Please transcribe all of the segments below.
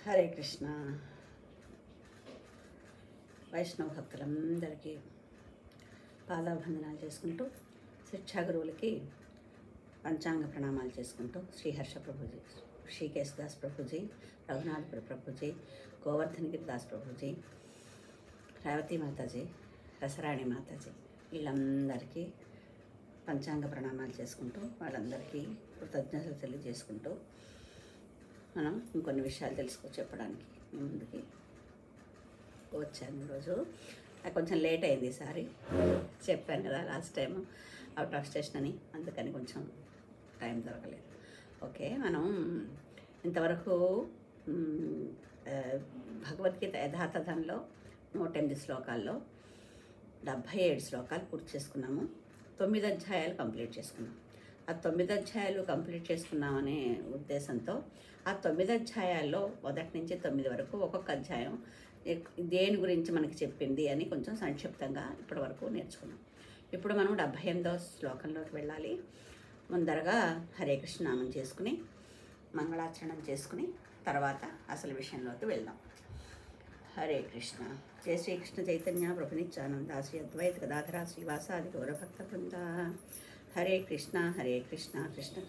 హరే కృష్ణ. వైష్ణవ భక్తులందరికీ పాదాభివందనాలు చేసుకుంటూ, శిక్షా గురువులకి పంచాంగ ప్రణామాలు చేసుకుంటూ, శ్రీహర్ష ప్రభుజీ, శ్రీకేశ్ దాస్ ప్రభుజీ, రఘునాథపురి ప్రభుజీ, గోవర్ధనగిరి దాస్ ప్రభుజీ, రేవతి మాతాజీ, రసరాణి మాతాజీ, వీళ్ళందరికీ పంచాంగ ప్రణామాలు చేసుకుంటూ, వాళ్ళందరికీ కృతజ్ఞతలు తెలియజేసుకుంటూ మనం ఇంకొన్ని విషయాలు చెప్పడానికి మీ ముందుకి వచ్చాను. ఈరోజు నాకు కొంచెం లేట్ అయింది. ఈసారి చెప్పాను కదా last time out of station అని, అందుకని కొంచెం టైం దొరకలేదు. ఓకే, మనం ఇంతవరకు భగవద్గీత యథాతథంలో 108 శ్లోకాల్లో 77 శ్లోకాలు పూర్తి చేసుకున్నాము. 9 అధ్యాయాలు కంప్లీట్ చేసుకున్నాం. ఆ 9 అధ్యాయాలు కంప్లీట్ చేసుకున్నామనే ఉద్దేశంతో ఆ 9 అధ్యాయాల్లో మొదటి నుంచి 9 వరకు ఒక్కొక్క అధ్యాయం దేని గురించి మనకి చెప్పింది అని కొంచెం సంక్షిప్తంగా ఇప్పటి వరకు నేర్చుకున్నాం. ఇప్పుడు మనం 78వ శ్లోకంలోకి వెళ్ళాలి. ముందరగా హరే కృష్ణ నామం చేసుకుని మంగళాచరణం చేసుకుని తర్వాత అసలు విషయంలోకి వెళ్దాం. హరే కృష్ణ. జయ శ్రీకృష్ణ చైతన్య ప్రభు నిత్యానంద శ్రీ అద్వైత గదాధర శ్రీవాసాది గౌరభక్త బృంద. Hare Krishna Krishna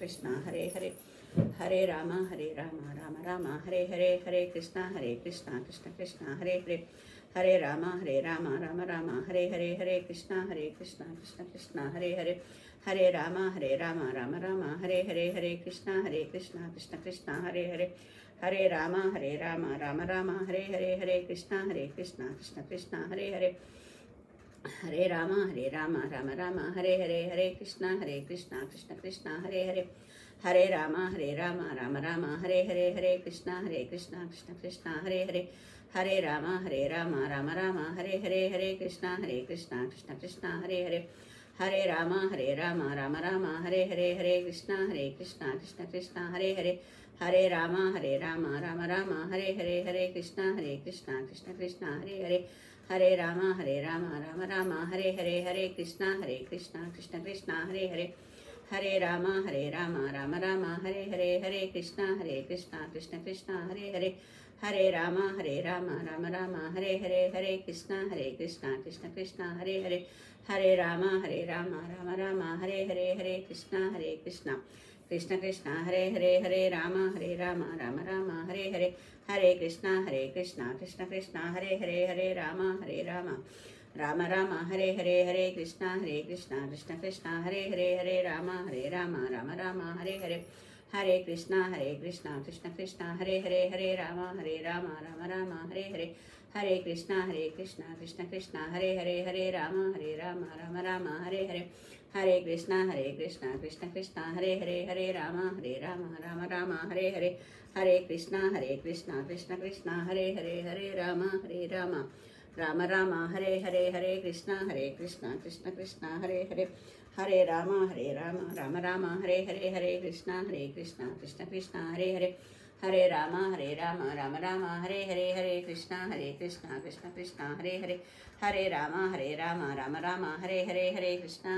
Krishna Hare Hare, Hare Rama Rama Rama Hare Hare, Hare Krishna Krishna Krishna Hare Hare, Hare Rama Rama Rama Hare Hare, Hare Krishna Krishna Krishna Hare Hare, Hare Rama Rama Rama Hare Hare, Hare Krishna Krishna Krishna Hare Hare, Hare Rama Rama Rama Hare Hare, Hare Krishna Krishna Krishna Hare Hare, Hare Rama Rama Rama Hare Hare, Hare Krishna Krishna Krishna Hare Hare, Hare Rama Rama Rama Hare Hare, Hare Krishna Krishna Krishna Hare Hare, Hare Rama Rama Rama Hare Hare, Hare Krishna Krishna Krishna Hare Hare, Hare Rama Rama Rama Hare Hare, Hare Krishna Krishna Krishna Hare Hare, Hare Rama Rama Rama Hare Hare, Hare Krishna Krishna Krishna Hare Hare, Hare Rama Rama Rama Hare Hare, Hare Krishna Krishna Krishna Hare Hare, Hare Rama Rama Rama Hare Hare, Hare Krishna Krishna Krishna Hare Hare, Hare Rama Rama Rama Hare Hare, Hare Krishna Krishna Krishna Hare Hare, Hare Rama Rama Rama Hare Hare, Hare Krishna Krishna Krishna Hare Hare, Hare Rama Rama Rama Hare Hare, Hare Krishna Krishna Krishna Hare Hare, Hare Rama Rama Rama Hare Hare, Hare Krishna Krishna Krishna Hare Hare, Hare Rama Rama Rama Hare Hare, Hare Krishna Krishna Krishna Hare Hare, Hare Rama Rama Rama Hare Hare, Hare Krishna Krishna Krishna Hare Hare, Hare Rama Rama Rama Hare Hare, Hare Krishna Krishna Krishna Hare Hare, Hare Rama Rama Rama Hare Hare, Hare Krishna Krishna Krishna Hare Hare, Hare Rama Rama Rama Hare Hare, Hare Krishna Krishna Krishna Hare Hare, Hare Rama Rama Rama Hare Hare, Hare Krishna Krishna Krishna Hare Hare, Hare Rama Rama Rama Hare Hare, Hare Krishna Krishna Krishna Hare Hare, Hare Rama Rama Rama Hare Hare, Hare Krishna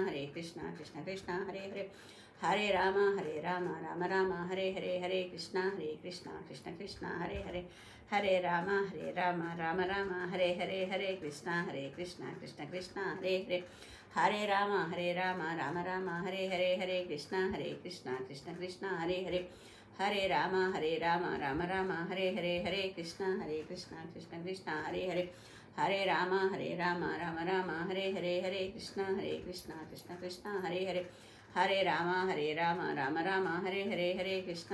Krishna Krishna Hare Hare, Hare Rama Rama Rama Hare Hare, Hare Krishna Krishna Krishna Hare Hare, Hare Rama Rama Rama Hare Hare, Hare Krishna Krishna Krishna Hare Hare, Hare Rama Rama Rama Hare Hare, Hare Krishna Krishna Krishna Hare Hare, Hare Rama Rama Rama Hare Hare, Hare Krishna Krishna Krishna Hare Hare, Hare Rama Rama Rama Hare Hare, Hare Krishna Krishna Krishna Hare Hare, Hare Rama Rama Rama Hare Hare, Hare Krishna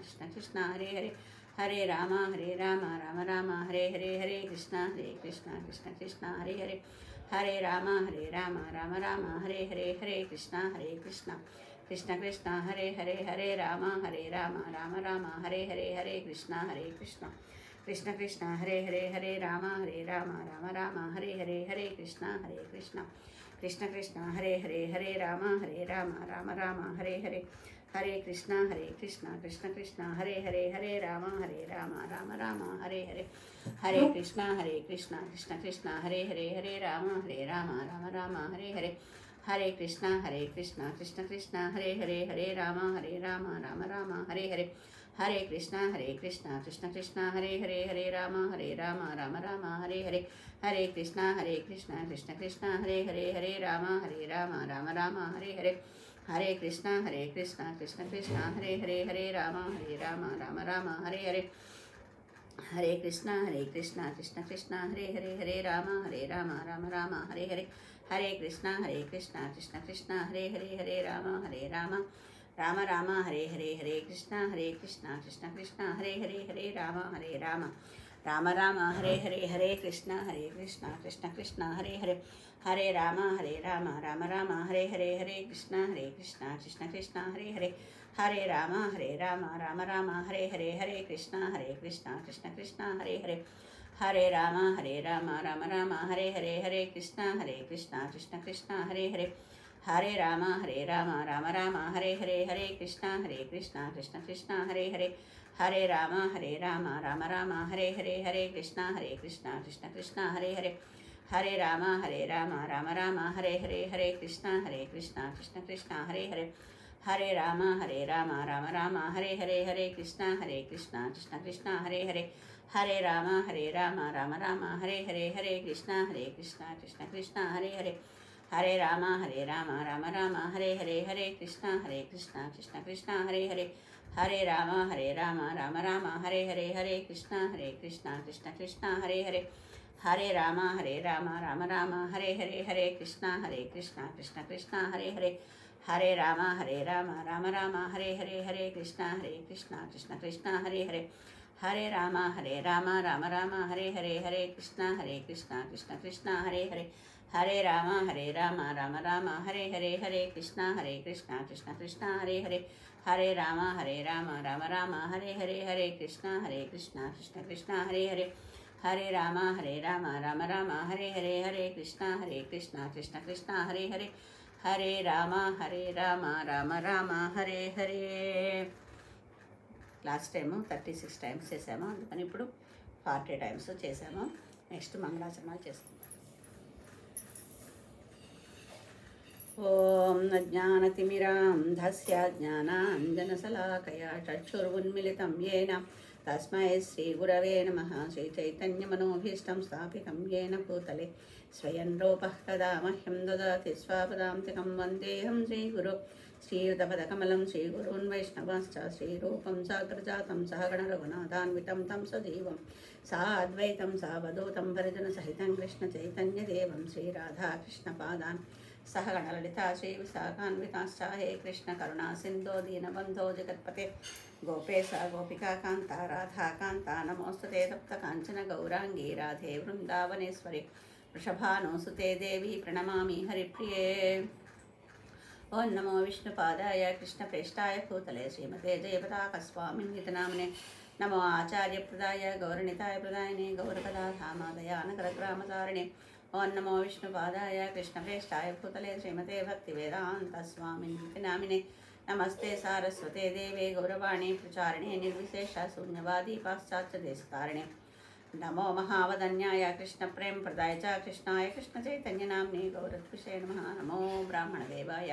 Krishna Krishna Hare Hare, Hare Rama Rama Rama Hare Hare, Hare Krishna Krishna Krishna Hare Hare, Hare Rama Rama Rama Hare Hare, Hare Krishna Krishna Krishna Hare Hare, Hare Rama Rama Rama Hare Hare, Hare Krishna Krishna Krishna Hare Hare, Hare Rama Rama Rama Hare Hare, Hare Krishna Krishna Krishna Hare Hare, Hare Rama Rama Rama Hare Hare, Hare Krishna Krishna Krishna Hare Hare, Hare Rama Rama Rama Hare Hare, Hare Krishna Krishna Krishna Hare Hare, Hare Rama Rama Rama Hare Hare, Hare Krishna Krishna Krishna Hare Hare Hare Rama Rama Rama Hare Hare Hare Krishna Krishna Krishna Hare Hare Hare Rama Rama Rama Hare Hare Hare Krishna Krishna Krishna Hare Hare Hare Rama Rama Rama Hare Hare Hare Krishna Krishna Krishna Hare Hare Hare Rama Rama Rama Hare Hare Hare Krishna Krishna Krishna Hare Hare Rama Rama Rama Hare Hare Hare Krishna Krishna Krishna Hare Hare Rama Rama Rama Hare Hare Krishna Krishna Krishna Hare Hare Rama Rama Rama Hare Hare Krishna Krishna Krishna Hare Hare Rama Rama Rama Hare Hare Krishna Krishna Krishna Hare Hare Rama Rama Rama Hare Hare Krishna Krishna Krishna Hare Hare Rama Rama Rama Hare Hare Krishna Krishna Krishna Hare Hare Rama Rama Rama Hare Hare Krishna Krishna Krishna Hare Hare Rama Rama Rama Hare Hare Krishna Krishna Krishna Hare Hare Rama Rama Rama Hare Hare Krishna Krishna Krishna Hare Hare Rama Rama Rama Hare Hare Krishna Krishna Krishna Hare Hare Rama Rama Rama Hare Hare Krishna Krishna Krishna Hare Hare Rama Rama Rama Hare Hare Krishna Krishna Krishna Hare Hare Rama Rama Rama Hare Hare Krishna Krishna Krishna Hare Hare Rama Rama Rama Hare Hare Krishna Krishna Krishna Hare Hare Rama Rama Rama Hare Hare Krishna Krishna Krishna Hare Hare Rama Rama Rama Hare Hare Krishna Krishna Krishna Hare Hare Rama Rama Rama Hare Hare Krishna Krishna Krishna Hare Hare Rama Rama Rama Hare Hare Krishna Krishna Krishna Hare Hare Rama Rama Rama Hare Hare Krishna Krishna Krishna Hare Hare Rama Rama Rama Hare Hare. Last time 36 times చేసాము, అందుకని ఇప్పుడు 40 టైమ్స్ చేసాము. నెక్స్ట్ మంగళాచరణాలు చేసుకుంటాం. ఓం అజ్ఞానతిమిరాంధస్య జ్ఞానాంజనశలాకయా చక్షురున్మిళితం యేన తస్మై శ్రీగురవే నమః. శ్రీచైతన్యమనోభీష్టం స్థాపితం యేన భూతలే స్వయం రూపః తదా మహ్యం దదాతి స్వాపదాంతికం. వందేహం శ్రీగురు శ్రీయుతపదకమలం శ్రీగురున్ వైష్ణవాశ్చ శ్రీరూపం సాగ్రజాతం సహగణ రఘునాథాన్వితం తం సజీవం సాద్వైతం సావధూతం పరిజనసహితం కృష్ణ చైతన్యదేవం శ్రీరాధాకృష్ణపాదాన్ सहगण ललिता श्री विशाखान्विताश्च हे कृष्ण करुणा सिंधो दीनबंधो जगत्पते गोपेश गोपिका कांता राधा कांता नमोस्तुते तप्त कांचन गौरांगी राधे वृंदावनेश्वरी वृषभानुसुते देवी प्रणमामि हरिप्रिये. ओं नमो विष्णुपादाय कृष्णप्रेष्ठाय भूतले श्रीमते जयपताकस्वामिन्नित नामने. नमो आचार्यप्रदाय गौरनिताय प्रदायिने गौरकदाधामादयानगरग्रामतारिणे. ओं नमो विष्णुपादाय कृष्णप्रेष्ठाय भूतले श्रीमते भक्तिवेदान्तस्वामिन्निति नामिने. नमस्ते सारस्वते देवे गौरवाणी प्रचारिणे निर्विशेष शून्यवादी पाश्चात्यदेशतारिणे. नमो महावदन्याय कृष्णप्रेम प्रदाय च कृष्णाय कृष्णचैतन्यनाम्ने गौरद्विषे नमः. नमो ब्राह्मणदेवाय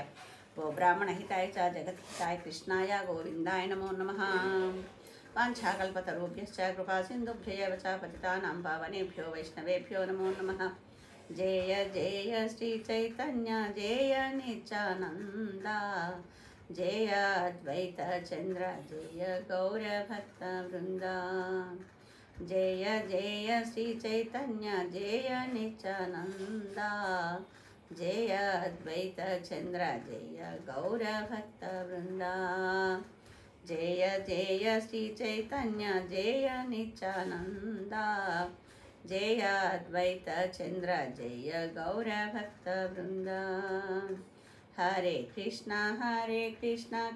गो ब्राह्मणहिताय च जगद्हिताय कृष्णाय गोविन्दाय नमो नमः. वाञ्छाकल्पतरुभ्यश्च कृपासिन्धुभ्यैव च पतितानां पावनेभ्यो वैष्णवेभ्यो नमो नमः. जय जय श्री चैतन्य जय नित्यानंद जय अद्वैत चंद्र जय गौर भक्त वृंद. जय जय श्री चैतन्य जय नित्यानंद जय अद्वैत चंद्र जय गौर भक्त वृंद. जय जय श्री चैतन्य जय नित्यानंद जय अद्वैत चंद्र जय गौर भक्त वृंद. हरे कृष्णा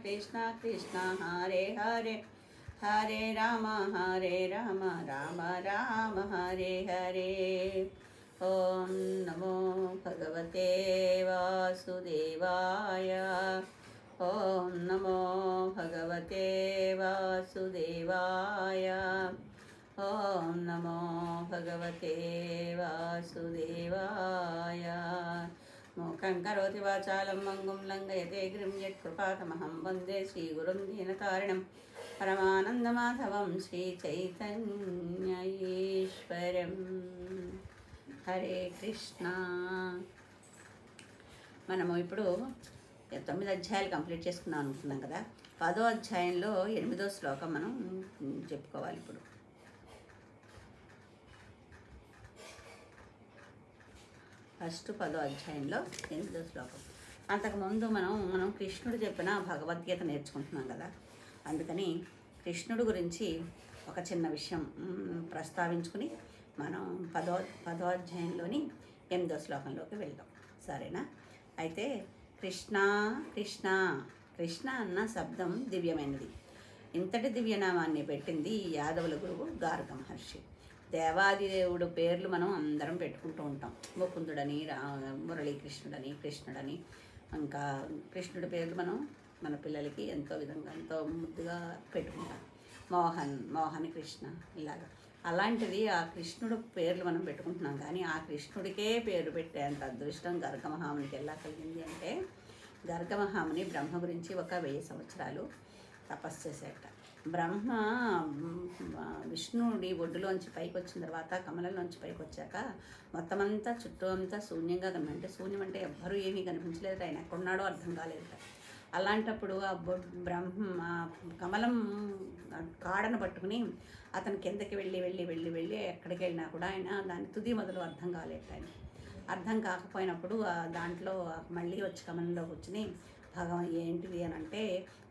कृष्ण कृष्ण हरे हरे हरे राम राम राम हरे हरे. ओम नमो भगवते वासुदेवाय. ओम नमो भगवते वासुदेवाय. ओम नमो भगवते वासुदेवाय. మూకం కరోతి వాచాలం మంగుం లంఘయతే గిరిం యత్కృపాతమహం వందే శ్రీగురుం దీనతారిణం పరమానందమాధవం శ్రీచైతన్యీశ్వరం. హరే కృష్ణ. మనము ఇప్పుడు 9 అధ్యాయాలు కంప్లీట్ చేసుకున్నాం అనుకున్నాం కదా. 10వ అధ్యాయంలో 8వ శ్లోకం మనం చెప్పుకోవాలి ఇప్పుడు. ఫస్ట్ 10వ అధ్యాయంలో 8వ శ్లోకం. అంతకుముందు మనం కృష్ణుడు చెప్పిన భగవద్గీత నేర్చుకుంటున్నాం కదా. అందుకని కృష్ణుడు గురించి ఒక చిన్న విషయం ప్రస్తావించుకుని మనం 10వ అధ్యాయంలోని 8వ శ్లోకంలోకి వెళ్దాం, సరేనా? అయితే కృష్ణ కృష్ణ కృష్ణ అన్న శబ్దం దివ్యమైనది. ఇంతటి దివ్యనామాన్ని పెట్టింది యాదవుల గురువు గార్గ మహర్షి. దేవాదిదేవుడు పేర్లు మనం అందరం పెట్టుకుంటూ ఉంటాం. ముకుందుడని, మురళీకృష్ణుడని, కృష్ణుడని, ఇంకా కృష్ణుడి పేర్లు మనం మన పిల్లలకి ఎంతో విధంగా ఎంతో ముద్దుగా పెట్టుకుంటాం. మోహన్ కృష్ణ ఇలాగా. అలాంటిది ఆ కృష్ణుడు పేర్లు మనం పెట్టుకుంటున్నాం. కానీ ఆ కృష్ణుడికే పేరు పెట్టేంత అదృష్టం గర్గ మహామునికి ఎలా కలిగింది అంటే, గర్గ మహాముని బ్రహ్మ గురించి ఒక 1000 సంవత్సరాలు తపస్సు చేసేట. బ్రహ్మ విష్ణుడి ఒడ్డులోంచి పైకి వచ్చిన తర్వాత, కమలంలోంచి పైకి వచ్చాక మొత్తం అంతా చుట్టూ అంతా శూన్యంగా కనిపించే, శూన్యం అంటే ఎవ్వరూ ఏమీ కనిపించలేదు. ఆయన ఎక్కడున్నాడో అర్థం కాలేదు. అలాంటప్పుడు ఆ బ్రహ్మ కమలం కాడను పట్టుకుని అతను కిందకి వెళ్ళి ఎక్కడికి వెళ్ళినా కూడా ఆయన దాని తుది మొదలు అర్థం కాలేదు. ఆయన అర్థం కాకపోయినప్పుడు దాంట్లో మళ్ళీ వచ్చి కమలంలో కూర్చుని ఏంటిది అని అంటే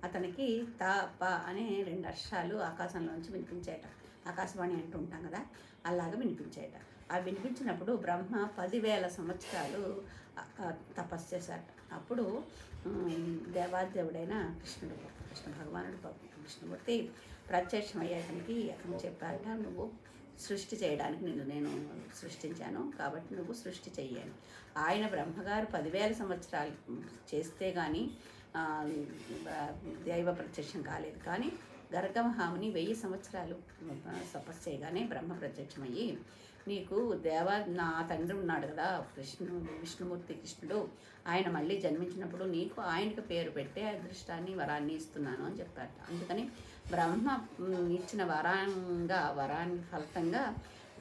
అతనికి త ప అనే 2 అక్షరాలు ఆకాశంలోంచి వినిపించాయట. ఆకాశవాణి అంటూ ఉంటాం కదా, అలాగా వినిపించాయట. అవి వినిపించినప్పుడు బ్రహ్మ 10,000 సంవత్సరాలు తపస్సు చేశాట. అప్పుడు దేవాదేవుడైన కృష్ణ భగవానుడు విష్ణుమూర్తి ప్రత్యక్షమయ్యేటానికి అతను చెప్పారట, నువ్వు సృష్టి చేయడానికి నేను సృష్టించాను కాబట్టి నువ్వు సృష్టి చెయ్యాను. ఆయన బ్రహ్మగారు 10,000 సంవత్సరాలు చేస్తే కానీ దైవ ప్రత్యక్షం కాలేదు. కానీ గర్గ మహాముని 1000 సంవత్సరాలు తపస్సు చేయగానే బ్రహ్మ ప్రత్యక్షమయ్యి, నీకు నా తండ్రి ఉన్నాడు కదా విష్ణుమూర్తి కృష్ణుడు, ఆయన మళ్ళీ జన్మించినప్పుడు నీకు ఆయనకు పేరు పెట్టే అదృష్టాన్ని వరాన్ని ఇస్తున్నాను అని చెప్పారట. అందుకని బ్రహ్మ ఇచ్చిన వరాన్ని ఫలితంగా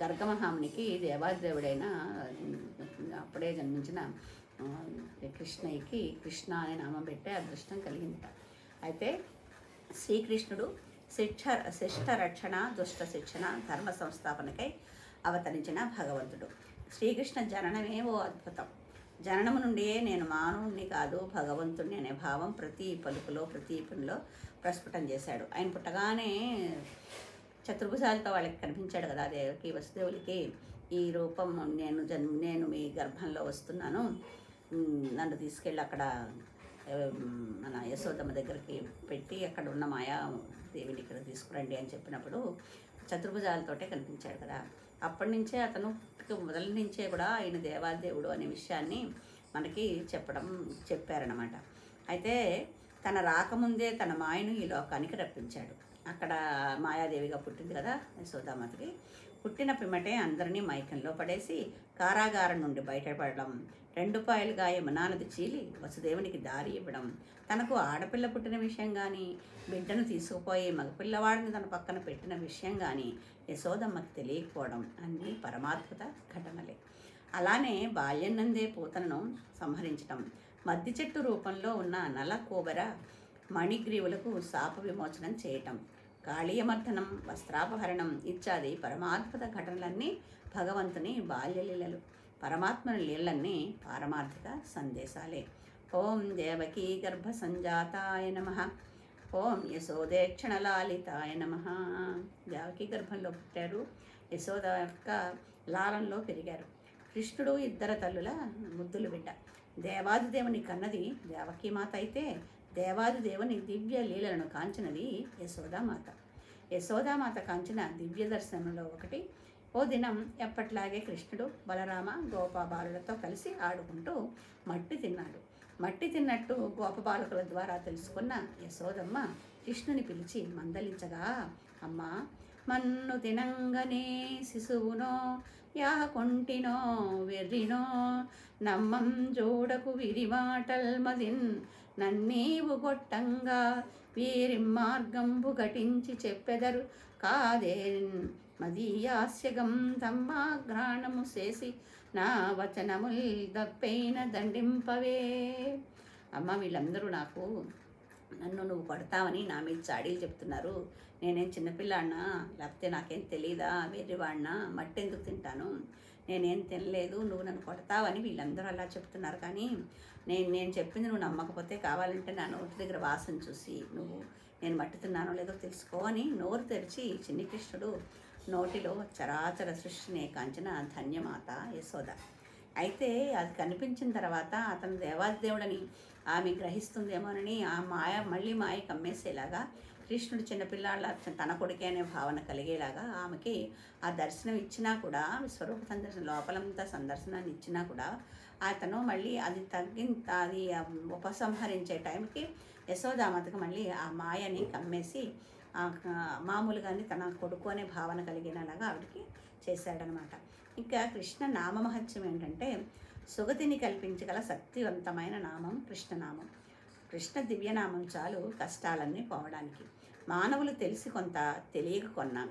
గర్గ మహామునికి దేవాదేవుడైన అప్పుడే జన్మించిన కృష్ణయ్యకి కృష్ణ అనే నామం పెట్టే అదృష్టం కలిగిందట. అయితే శ్రీకృష్ణుడు శిష్ట రక్షణ, దుష్ట శిక్షణ, ధర్మ సంస్థాపనకై అవతరించిన భగవంతుడు. శ్రీకృష్ణ జననమే ఓ అద్భుతం. జననము నుండియే నేను మానవుణ్ణి కాదు భగవంతుణ్ణి అనే భావం ప్రతి పలుకులో ప్రతి పనిలో ప్రస్ఫుటం చేశాడు. ఆయన పుట్టగానే చతుర్భుజాలతో వాళ్ళకి కనిపించాడు కదా దేవకి వసుదేవులకి. ఈ రూపం నేను మీ గర్భంలో వస్తున్నాను, నన్ను తీసుకెళ్ళి అక్కడ మన యశోదమ్మ దగ్గరికి పెట్టి అక్కడ ఉన్న మాయా దేవిని ఇక్కడ తీసుకురండి అని చెప్పినప్పుడు చతుర్భుజాలతోటే కనిపించాడు కదా. అప్పటి నుంచే అతను మొదటి నుంచే కూడా ఆయన దేవాదేవుడు అనే విషయాన్ని మనకి చెప్పారనమాట. అయితే తన రాకముందే తన మాయను ఈ లోకానికి రప్పించాడు. అక్కడ మాయాదేవిగా పుట్టింది కదా యశోదామాతకి. పుట్టిన పిమ్మటే అందరినీ మైకంలో పడేసి కారాగారం నుండి బయటపడడం, 2 పాయలుగా యమునా నది చీలి వసుదేవునికి దారి ఇవ్వడం, తనకు ఆడపిల్ల పుట్టిన విషయం కానీ, బిడ్డను తీసుకుపోయి మగపిల్లవాడిని తన పక్కన పెట్టిన విషయం కానీ యశోదమ్మకి తెలియకపోవడం అన్నీ పరమాద్భుత ఘటనలే. అలానే బాల్యం నందే పూతనను సంహరించడం, మద్ది చెట్టు రూపంలో ఉన్న నల కోబర మణిగ్రీవులకు శాప విమోచనం చేయటం, కాళీయమర్దనం, వస్త్రాపహరణం ఇత్యాది పరమాద్భుత ఘటనలన్నీ భగవంతుని బాల్యలీలలు. పరమాత్మని లీలన్నీ పారమార్థిక సందేశాలే. ఓం దేవకీ గర్భ సంజాతాయ నమః. ఓం యశోదేక్షణలాలితాయ నమః. దేవకీ గర్భంలో పుట్టారు, యశోద యొక్క లాలంలో పెరిగారు. కృష్ణుడు 2 తల్లుల ముద్దులు బిడ్డ. దేవాదిదేవుని కన్నది దేవకీమాత అయితే దేవాదిదేవుని దివ్య లీలలను కాంచినది యశోదామాత. యశోదామాత కాంచిన దివ్య దర్శనంలో ఒకటి, ఓ దినం ఎప్పట్లాగే కృష్ణుడు బలరామ గోపబాలులతో కలిసి ఆడుకుంటూ మట్టి తిన్నాడు. మట్టి తిన్నట్టు గోపబాలకుల ద్వారా తెలుసుకున్న యశోదమ్మ కృష్ణుని పిలిచి మందలించగా, అమ్మా మన్ను తినంగనే శిశువునో యాకుంటినో వెర్రినో నమ్మం జోడకు విరి మాటల్ మదిన్ నన్నీవు గొట్టంగా వీరి మార్గంబు ఘటించి చెప్పెదరు కాదేన్ మదీయాస్యగం తమ్మాఘ్రాణము చేసి నా వచనముల్ దప్పైన దండింపవే. అమ్మ, వీళ్ళందరూ నన్ను నువ్వు కొడతావని నా మీద చాడీలు చెప్తున్నారు. నేనేం చిన్నపిల్లాడినా, లేకపోతే నాకేం తెలీదా, వేరేవాడినా, మట్టి ఎందుకు తింటాను, నేనేం తినలేదు, నువ్వు నన్ను కొడతావని వీళ్ళందరూ అలా చెప్తున్నారు. కానీ నేను చెప్పింది నువ్వు నమ్మకపోతే కావాలంటే నా నోటి దగ్గర వాసన చూసి నువ్వు నేను మట్టి తిన్నానో లేదో తెలుసుకో అని నోరు తెరిచి చిన్ని కృష్ణుడు నోటిలో చరాచర సృష్టిని కాంచిన ధన్యమాత యశోద. అయితే అది కనిపించిన తర్వాత అతను దేవాదేవుడని ఆమె గ్రహిస్తుందేమోనని ఆ మళ్ళీ మాయ కమ్మేసేలాగా కృష్ణుడు చిన్నపిల్లాళ్ళ తన కొడుకే అనే భావన కలిగేలాగా ఆమెకి ఆ దర్శనం ఇచ్చినా కూడా, స్వరూప సందర్శన లోపలంతా సందర్శనాన్ని ఇచ్చినా కూడా అతను మళ్ళీ అది అది ఉపసంహరించే టైంకి యశోదామాతకు మళ్ళీ ఆ మాయని కమ్మేసి మామూలుగానే తన కొడుకు అనే భావన కలిగినలాగా ఆవిడకి చేశాడనమాట. ఇంకా కృష్ణ నామమహత్యం ఏంటంటే సుగతిని కల్పించగల శక్తివంతమైన నామం కృష్ణనామం. కృష్ణ దివ్యనామం చాలు కష్టాలన్నీ పోవడానికి. మానవులు తెలిసి కొంత, తెలియక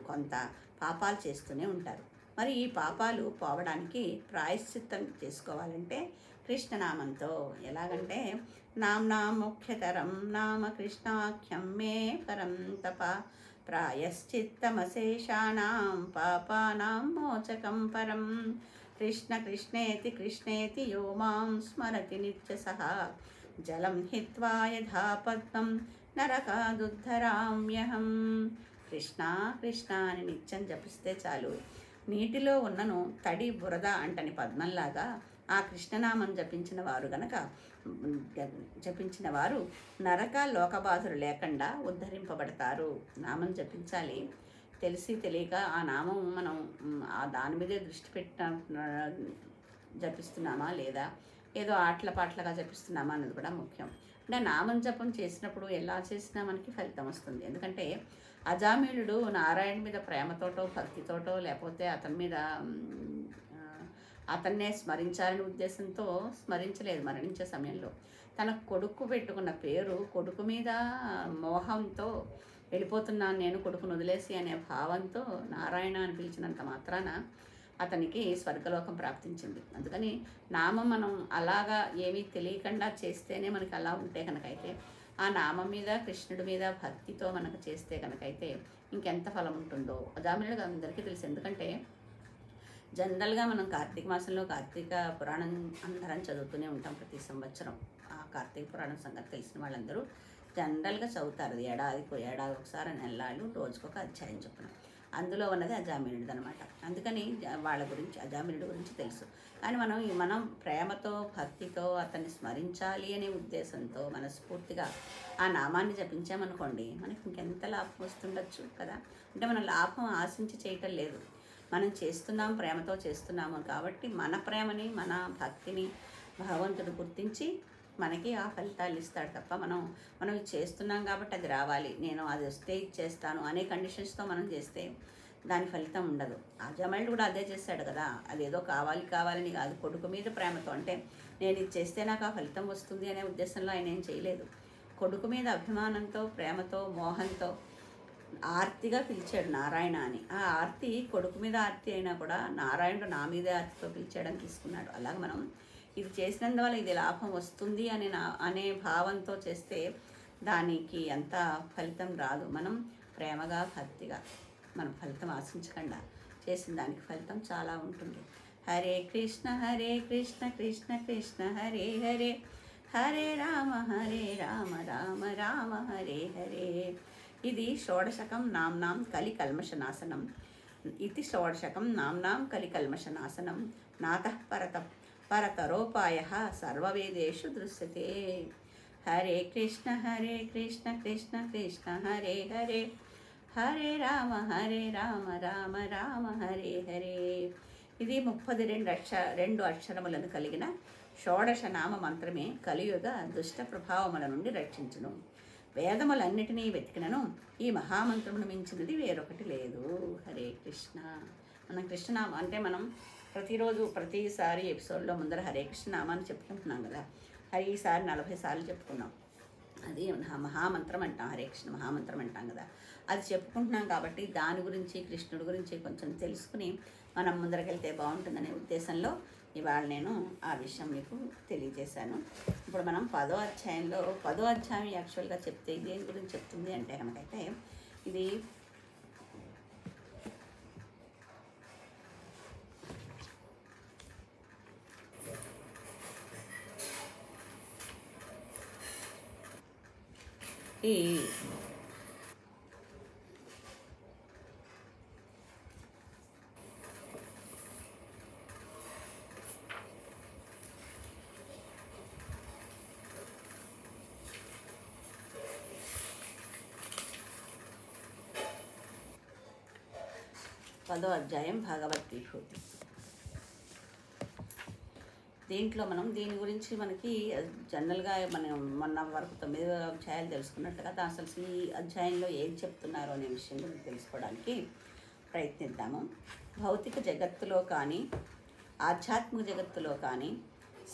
కొంత పాపాలు చేస్తూనే ఉంటారు. మరి ఈ పాపాలు పోవడానికి ప్రాయశ్చిత్తం చేసుకోవాలంటే కృష్ణనామంతో. ఎలాగంటే నామ్నాం ముఖ్యతరం నామ కృష్ణాఖ్యం మే పరం తప ప్రాయశ్చిత్తమశేషానాం పాపానాం మోచకం పరం. కృష్ణ కృష్ణేతి కృష్ణేతి యో మాం స్మరతి నిత్యసః జలం హిత్వా యథా పద్మం నరకాదుద్ధరామ్యహం. కృష్ణ కృష్ణ అని నిత్యం జపిస్తే చాలు. నీటిలో ఉన్నను తడి బురద అంటని పద్మంలాగా ఆ కృష్ణనామం జపించిన వారు నరక లోకబాధలు లేకుండా ఉద్ధరింపబడతారు. నామం జపించాలి. తెలిసి తెలియక ఆ నామం మనం దాని మీదే దృష్టి జపిస్తున్నామా లేదా, ఏదో ఆటల పాటలుగా జపిస్తున్నామా అన్నది కూడా ముఖ్యం. అంటే నామం జపం చేసినప్పుడు ఎలా చేసినా మనకి ఫలితం వస్తుంది. ఎందుకంటే అజామిళుడు నారాయణ మీద ప్రేమతోటో భక్తితోటో లేకపోతే అతన్నే స్మరించాలనే ఉద్దేశంతో స్మరించలేదు. మరణించే సమయంలో తన కొడుకు పెట్టుకున్న పేరు కొడుకు మీద మోహంతో వెళ్ళిపోతున్నాను నేను కొడుకును వదిలేసి అనే భావంతో నారాయణ అని పిలిచినంత మాత్రాన అతనికి స్వర్గలోకం ప్రాప్తించింది. అందుకని నామం మనం అలాగా ఏమీ తెలియకుండా చేస్తేనే మనకి అలా ఉంటే కనుకైతే, ఆ నామం మీద కృష్ణుడి మీద భక్తితో మనకు చేస్తే కనుకైతే ఇంకెంత ఫలం ఉంటుందో అజామిళుడికి అందరికీ తెలుసు. ఎందుకంటే జనరల్గా మనం కార్తీక మాసంలో కార్తీక పురాణం అందరం చదువుతూనే ఉంటాం ప్రతి సంవత్సరం. ఆ కార్తీక పురాణం సంగతి తెలిసిన వాళ్ళందరూ జనరల్గా చదువుతారు. ఏడాది ఒకసారి నెలలు రోజుకొక అధ్యాయం చొప్పున. అందులో ఉన్నది అజామిళుడిది అనమాట. అందుకని వాళ్ళ గురించి అజామిళుడి గురించి తెలుసు. కానీ మనం ప్రేమతో భక్తితో అతన్ని స్మరించాలి అనే ఉద్దేశంతో మనస్ఫూర్తిగా ఆ నామాన్ని జపించామనుకోండి, మనకి ఇంకెంత లాభం వస్తుండొచ్చు కదా. అంటే మనం లాభం ఆశించి చేయటం లేదు, మనం చేస్తున్నాం, ప్రేమతో చేస్తున్నాము. కాబట్టి మన ప్రేమని మన భక్తిని భగవంతుడు గుర్తించి మనకి ఆ ఫలితాలు ఇస్తాడు తప్ప మనం చేస్తున్నాం కాబట్టి అది రావాలి, నేను అది వస్తే ఇచ్చేస్తాను అనే కండిషన్స్తో మనం చేస్తే దాని ఫలితం ఉండదు. అజామిళుడు కూడా అదే చేశాడు కదా. అదేదో కావాలని కాదు, కొడుకు మీద ప్రేమతో, అంటే నేను ఇది చేస్తే నాకు ఆ ఫలితం వస్తుంది అనే ఉద్దేశంలో ఆయన ఏం చేయలేదు. కొడుకు మీద అభిమానంతో, ప్రేమతో, మోహంతో ఆర్తిగా పిలిచాడు నారాయణ అని. ఆ ఆర్తి కొడుకు మీద ఆర్తి అయినా కూడా నారాయణుడు నా మీదే ఆర్తితో పిలిచాడని తీసుకున్నాడు. అలాగే మనం ఇది చేసినందువల్ల ఇది లాభం వస్తుంది అనే భావంతో చేస్తే దానికి అంత ఫలితం రాదు. మనం ప్రేమగా భక్తిగా మనం ఫలితం ఆశించకుండా చేసిన దానికి ఫలితం చాలా ఉంటుంది. హరే కృష్ణ కృష్ణ కృష్ణ హరే హరే, హరే రామ రామ రామ హరే హరే. ఇది షోడశకం నామ్నాం కలి కల్మషనాశనం. ఇది షోడశకం నామ్నాం కలి కల్మషనాశనం. నాతః పరతరోపాయ సర్వవేదేషు దృశ్యతే. హరే కృష్ణ కృష్ణ కృష్ణ హరే హరే, హరే రామ రామ రామ హరే హరే. ఇది 32 అక్షరములను కలిగిన షోడశ నామ మంత్రమే కలియుగ దుష్ట ప్రభావముల నుండి రక్షించును. వేదములన్నిటినీ వెతికినను ఈ మహామంత్రమును మించినది వేరొకటి లేదు. హరే కృష్ణ. మనం కృష్ణనామం అంటే మనం ప్రతిరోజు ప్రతిసారి ఎపిసోడ్లో ముందర హరే కృష్ణ నామాన్ని చెప్పుకుంటున్నాం కదా. ఈసారి 40 సార్లు చెప్పుకున్నాం. అది మహామంత్రం అంటాం, హరే కృష్ణ మహామంత్రం అంటాం కదా. అది చెప్పుకుంటున్నాం కాబట్టి దాని గురించి కృష్ణుడి గురించి కొంచెం తెలుసుకుని మనం ముందరకెళ్తే బాగుంటుందనే ఉద్దేశంలో ఇవాళ నేను ఆ విషయం మీకు తెలియజేశాను. ఇప్పుడు మనం 10వ అధ్యాయంలో 10వ అధ్యాయం యాక్చువల్గా చెప్తే దేని గురించి చెప్తుంది అంటే కనుకైతే ఇది ఈ 10వ అధ్యాయం భగవద్గీత. దీంట్లో మనం దీని గురించి మనకి జనరల్గా మనం మొన్న వరకు 9 అధ్యాయాలు తెలుసుకున్నట్టుగా అసలు ఈ అధ్యాయంలో ఏం చెప్తున్నారో అనే విషయం గురించి తెలుసుకోవడానికి ప్రయత్నిద్దాము. భౌతిక జగత్తులో కానీ ఆధ్యాత్మిక జగత్తులో కానీ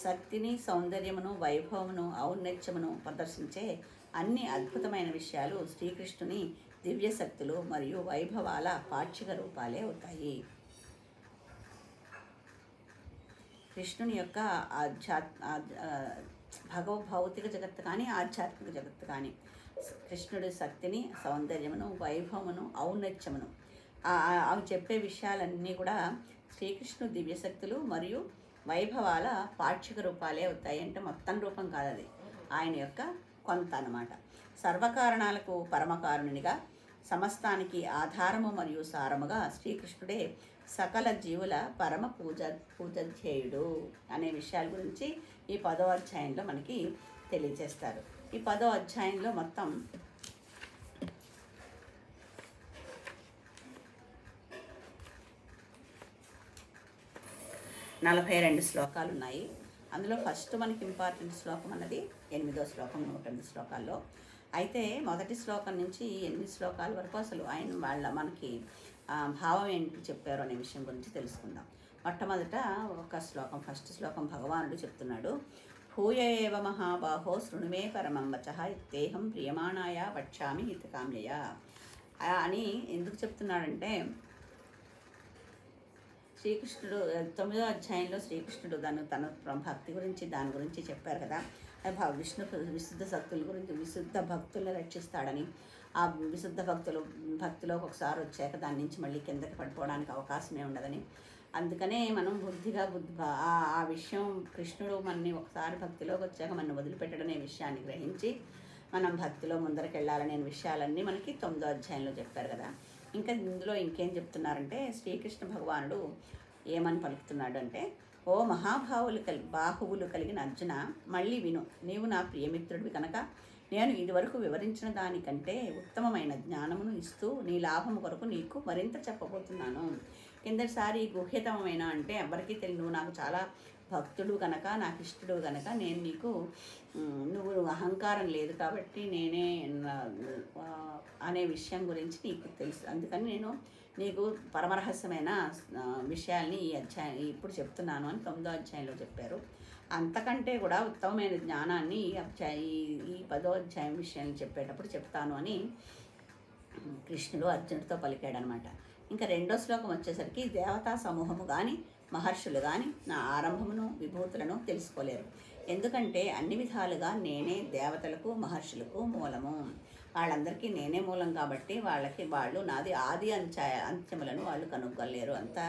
శక్తిని, సౌందర్యమును, వైభవమును, ఔన్నత్యమును ప్రదర్శించే అన్ని అద్భుతమైన విషయాలు శ్రీకృష్ణుని దివ్య శక్తులు మరియు వైభవాల పాక్షిక రూపాలే అవుతాయి. కృష్ణుని యొక్క భౌతిక జగత్తు కానీ ఆధ్యాత్మిక జగత్తు కానీ కృష్ణుడి శక్తిని, సౌందర్యమును, వైభవమును, ఔన్నత్యమును అవి చెప్పే విషయాలన్నీ కూడా శ్రీకృష్ణుడు దివ్యశక్తులు మరియు వైభవాల పాక్షిక రూపాలే అవుతాయి. అంటే మొత్తం రూపం కాదు, అది ఆయన యొక్క కొంత అన్నమాట. సర్వకారణాలకు పరమకారునిగా, సమస్తానికి ఆధారము మరియు సారముగా శ్రీకృష్ణుడే సకల జీవుల పరమ పూజధ్యేయుడు అనే విషయాల గురించి ఈ 10వ అధ్యాయంలో మనకి తెలియజేస్తారు. ఈ 10వ అధ్యాయంలో మొత్తం 42 శ్లోకాలు ఉన్నాయి. అందులో ఫస్ట్ మనకి ఇంపార్టెంట్ శ్లోకం అన్నది 8వ శ్లోకం, 108 శ్లోకాల్లో. అయితే మొదటి శ్లోకం నుంచి 8 శ్లోకాల వరకు అసలు ఆయన మనకి భావం ఏంటి చెప్పారు అనే విషయం గురించి తెలుసుకుందాం. మొట్టమొదట ఒక శ్లోకం, ఫస్ట్ శ్లోకం భగవానుడు చెప్తున్నాడు. భూయ ఏవ మహాబాహో శృణుమే పరమం వచః ఇత్తేహం ప్రియమాణాయ వక్ష్యామి హితకామ్యయ అని ఎందుకు చెప్తున్నాడంటే, శ్రీకృష్ణుడు 9వ అధ్యాయంలో శ్రీకృష్ణుడు తన భక్తి గురించి దాని గురించి చెప్పారు కదా. విశుద్ధ శక్తుల గురించి, విశుద్ధ భక్తులను రక్షిస్తాడని, ఆ విశుద్ధ భక్తిలోకి ఒకసారి వచ్చాక దాని నుంచి మళ్ళీ కిందకి పడిపోవడానికి అవకాశమే ఉండదని, అందుకనే మనం ఆ విషయం కృష్ణుడు మనని ఒకసారి భక్తిలోకి వచ్చాక మనం వదిలిపెట్టడనే విషయాన్ని గ్రహించి మనం భక్తిలో ముందరికి వెళ్ళాలనే విషయాలన్నీ మనకి 9వ అధ్యాయంలో చెప్పారు కదా. ఇంకా ఇందులో ఇంకేం చెప్తున్నారంటే, శ్రీకృష్ణ భగవానుడు ఏమని పలుకుతున్నాడు అంటే, ఓ బాహువులు కలిగిన అర్జున, మళ్ళీ విను. నీవు నా ప్రియమిత్రుడివి కనుక నేను ఇదివరకు వివరించిన దానికంటే ఉత్తమమైన జ్ఞానమును ఇస్తూ నీ లాభము కొరకు నీకు మరింత చెప్పబోతున్నాను. కిందటిసారి గుహ్యతమైన అంటే ఎవరికీ తెలియదు, నువ్వు నాకు చాలా భక్తుడు కనుక, నాకు ఇష్టడు కనుక నేను నీకు, నువ్వు అహంకారం లేదు కాబట్టి నేనే అనే విషయం గురించి నీకు తెలుసు, అందుకని నేను నీకు పరమరహస్యమైన విషయాల్ని ఇప్పుడు చెప్తున్నాను అని 9వ అధ్యాయంలో చెప్పారు. అంతకంటే కూడా ఉత్తమమైన జ్ఞానాన్ని ఈ 10వ అధ్యాయం విషయాన్ని చెప్పేటప్పుడు చెప్తాను అని కృష్ణుడు అర్జునుడితో పలికాడనమాట. ఇంకా 2వ శ్లోకం వచ్చేసరికి, దేవతా సమూహము కానీ మహర్షులు కానీ నా ఆరంభమును విభూతులను తెలుసుకోలేరు, ఎందుకంటే అన్ని విధాలుగా నేనే దేవతలకు మహర్షులకు మూలము. వాళ్ళందరికీ నేనే మూలం కాబట్టి వాళ్ళు నాది ఆది అంత్యములను వాళ్ళు కనుగొనలేరు. అంతా